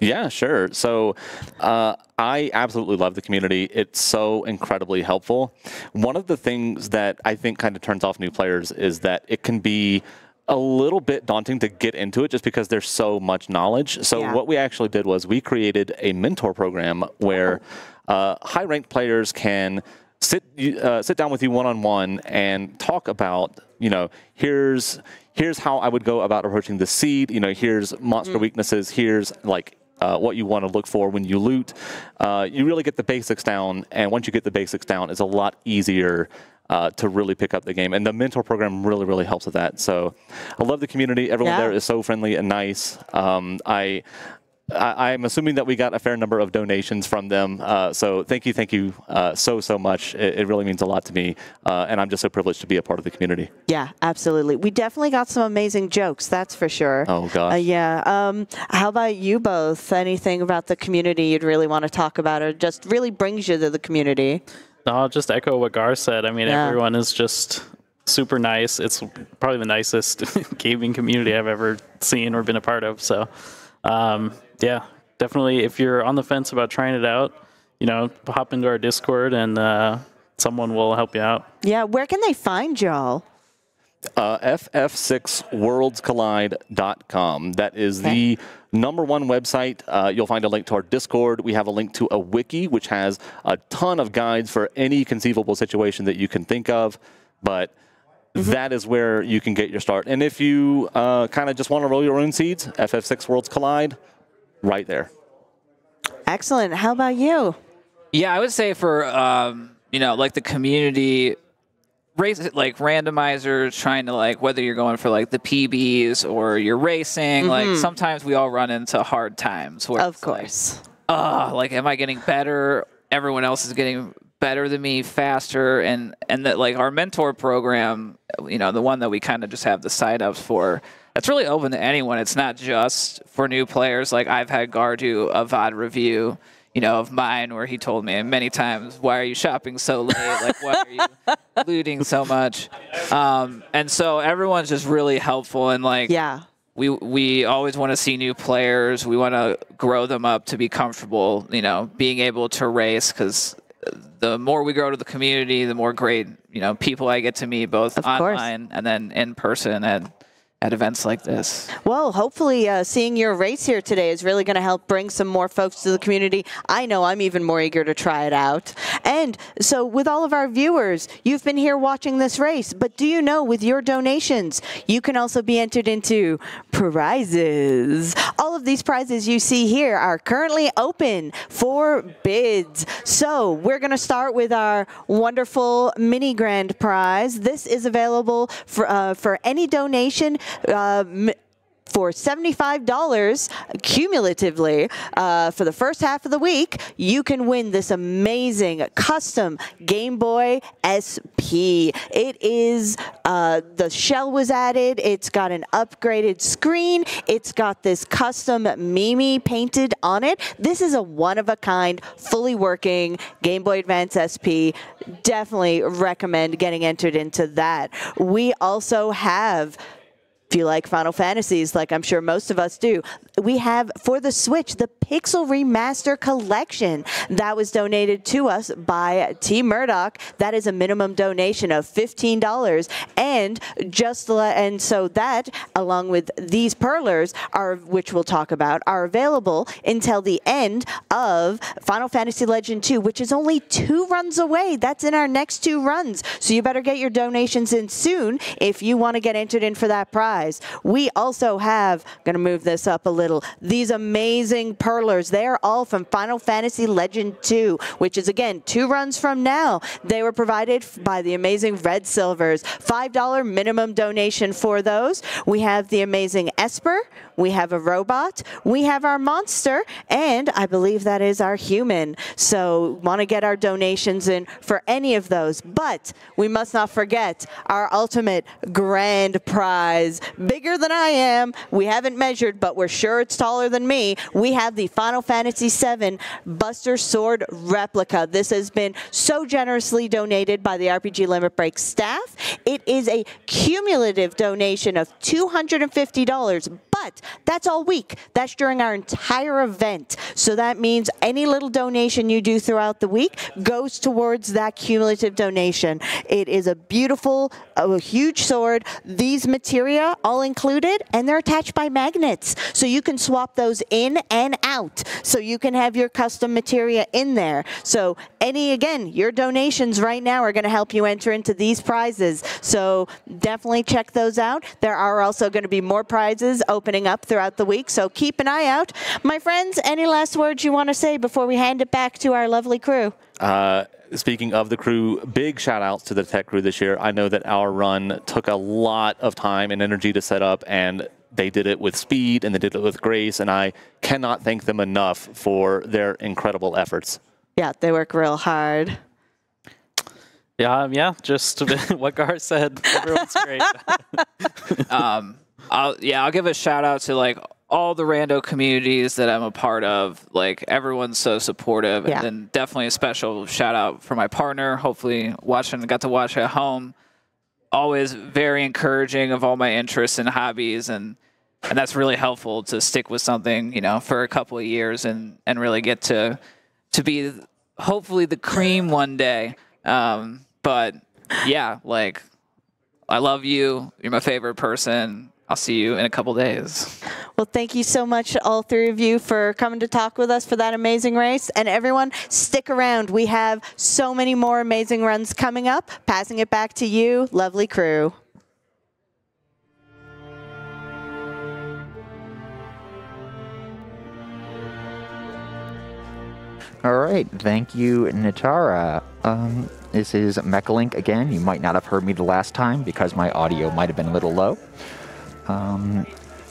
Yeah, sure. So I absolutely love the community. It's so incredibly helpful. One of the things that I think kind of turns off new players is that it can be a little bit daunting to get into it just because there's so much knowledge. So what we actually did was we created a mentor program where high-ranked players can sit down with you one-on-one and talk about, here's how I would go about approaching the seed. Here's monster weaknesses. Here's like what you want to look for when you loot. You really get the basics down, and once you get the basics down, it's a lot easier to really pick up the game. And the mentor program really, really helps with that. So I love the community. Everyone there is so friendly and nice. I'm assuming that we got a fair number of donations from them. So thank you so much. It really means a lot to me. And I'm just so privileged to be a part of the community. Yeah, absolutely. We definitely got some amazing jokes, that's for sure. Oh, gosh. How about you both? Anything about the community you'd really want to talk about or just really brings you to the community? No, I'll just echo what Gaahr said. I mean, everyone is just super nice. It's probably the nicest gaming community I've ever seen or been a part of. So, yeah, definitely if you're on the fence about trying it out, hop into our Discord and someone will help you out. Yeah, where can they find y'all? ff6worldscollide.com. That is the #1 website. You'll find a link to our Discord. We have a link to a wiki, which has a ton of guides for any conceivable situation that you can think of. But that is where you can get your start. And if you kind of just want to roll your own seeds, FF6 Worlds Collide, right there. Excellent. How about you? Yeah, I would say for, like the community, like randomizers, trying to like, whether you're going for like the PBs or you're racing, like sometimes we all run into hard times. Where of course. Like, am I getting better? Everyone else is getting better than me faster. And that like our mentor program, the one that we kind of just have the sign-ups for, that's really open to anyone. It's not just for new players. Like I've had Gaahr do a VOD review, of mine where he told me many times, why are you shopping so late? Like, why are you looting so much? And so everyone's just really helpful. And like, we always want to see new players. We want to grow them up to be comfortable, being able to race, because the more we grow to the community, the more great, people I get to meet both online and then in person. And at events like this. Well, hopefully seeing your race here today is really going to help bring some more folks to the community. I know I'm even more eager to try it out. And so with all of our viewers, you've been here watching this race, but do you know with your donations, you can also be entered into prizes. All of these prizes you see here are currently open for bids. So we're going to start with our wonderful mini grand prize. This is available for any donation for $75 cumulatively for the first half of the week. You can win this amazing custom Game Boy SP. It is, the shell was added, it's got an upgraded screen, it's got this custom Mimi painted on it. This is a one-of-a-kind, fully working Game Boy Advance SP. Definitely recommend getting entered into that. We also have, if you like Final Fantasies, like I'm sure most of us do, we have for the Switch the Pixel Remaster Collection that was donated to us by T. Murdoch. That is a minimum donation of $15, and so that, along with these perlers, which we'll talk about, are available until the end of Final Fantasy Legend 2, which is only 2 runs away. That's in our next 2 runs, so you better get your donations in soon if you want to get entered in for that prize. We also have, going to move this up a little, these amazing perlers. They are all from Final Fantasy Legend 2, which is, again, 2 runs from now. They were provided by the amazing Red Silvers. $5 minimum donation for those. We have the amazing Esper. We have a robot. We have our monster. And I believe that is our human. So want to get our donations in for any of those. But we must not forget our ultimate grand prize. Bigger than I am. We haven't measured, but we're sure it's taller than me. We have the Final Fantasy VII Buster Sword replica. This has been so generously donated by the RPG Limit Break staff. It is a cumulative donation of $250, but that's all week. That's during our entire event. So that means any little donation you do throughout the week goes towards that cumulative donation. It is a beautiful, huge sword. These materia all included, and they're attached by magnets. So you can swap those in and out. So you can have your custom materia in there. So again, your donations right now are going to help you enter into these prizes. So definitely check those out. There are also going to be more prizes opening up throughout the week. So keep an eye out. My friends, any last words you want to say before we hand it back to our lovely crew? Speaking of the crew, big shout outs to the tech crew this year. I know that our run took a lot of time and energy to set up, and they did it with speed and they did it with grace, and I cannot thank them enough for their incredible efforts. Yeah, they work real hard. Yeah, just what Gaahr said. Everyone's great. I'll give a shout out to like all the rando communities that I'm a part of. Like, everyone's so supportive. Yeah. And then definitely a special shout out for my partner. Hopefully got to watch at home. Always very encouraging of all my interests and hobbies, and that's really helpful to stick with something, for a couple of years and really get to be hopefully the cream one day. But yeah, like, I love you. You're my favorite person. I'll see you in a couple days. Well, thank you so much, all 3 of you, for coming to talk with us for that amazing race. And everyone, stick around. We have so many more amazing runs coming up. Passing it back to you, lovely crew. All right, thank you, Natara. This is Mechalink again. You might not have heard me the last time because my audio might have been a little low.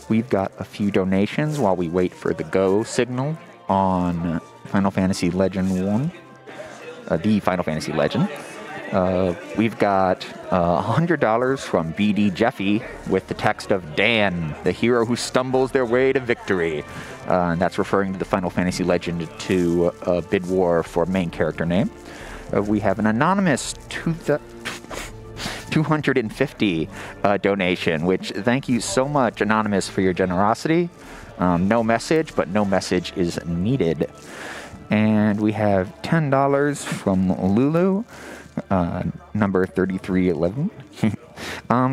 We've got a few donations while we wait for the go signal on Final Fantasy Legend 1, the Final Fantasy Legend. We've got $100 from BD Jeffy with the text of Dan, the hero who stumbles their way to victory. And that's referring to the Final Fantasy Legend 2 bid war for main character name. We have an anonymous 250 donation, which thank you so much, Anonymous, for your generosity. No message, but no message is needed. And we have $10 from Lulu number 3311.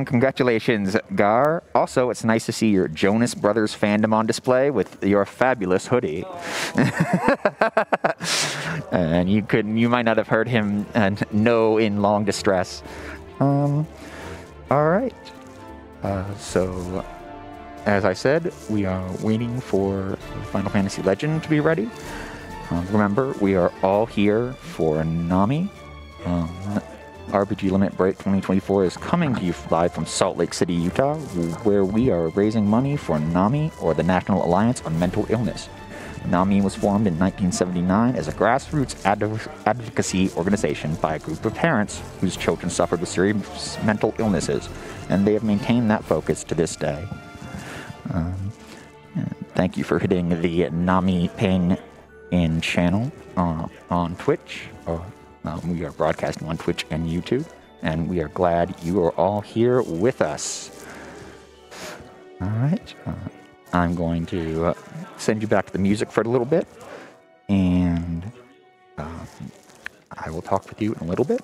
Congratulations, Gaahr. Also, it's nice to see your Jonas Brothers fandom on display with your fabulous hoodie. And you might not have heard him know in long distress. All right. So, as I said, we are waiting for Final Fantasy Legend to be ready. Remember, we are all here for NAMI. RPG Limit Break 2024 is coming to you live from Salt Lake City, Utah, where we are raising money for NAMI, or the National Alliance on Mental Illness. NAMI was formed in 1979 as a grassroots advocacy organization by a group of parents whose children suffered with serious mental illnesses, and they have maintained that focus to this day. Thank you for hitting the NAMI ping in channel on Twitch. We are broadcasting on Twitch and YouTube, and we are glad you are all here with us. All right. I'm going to send you back to the music for a little bit, and I will talk with you in a little bit.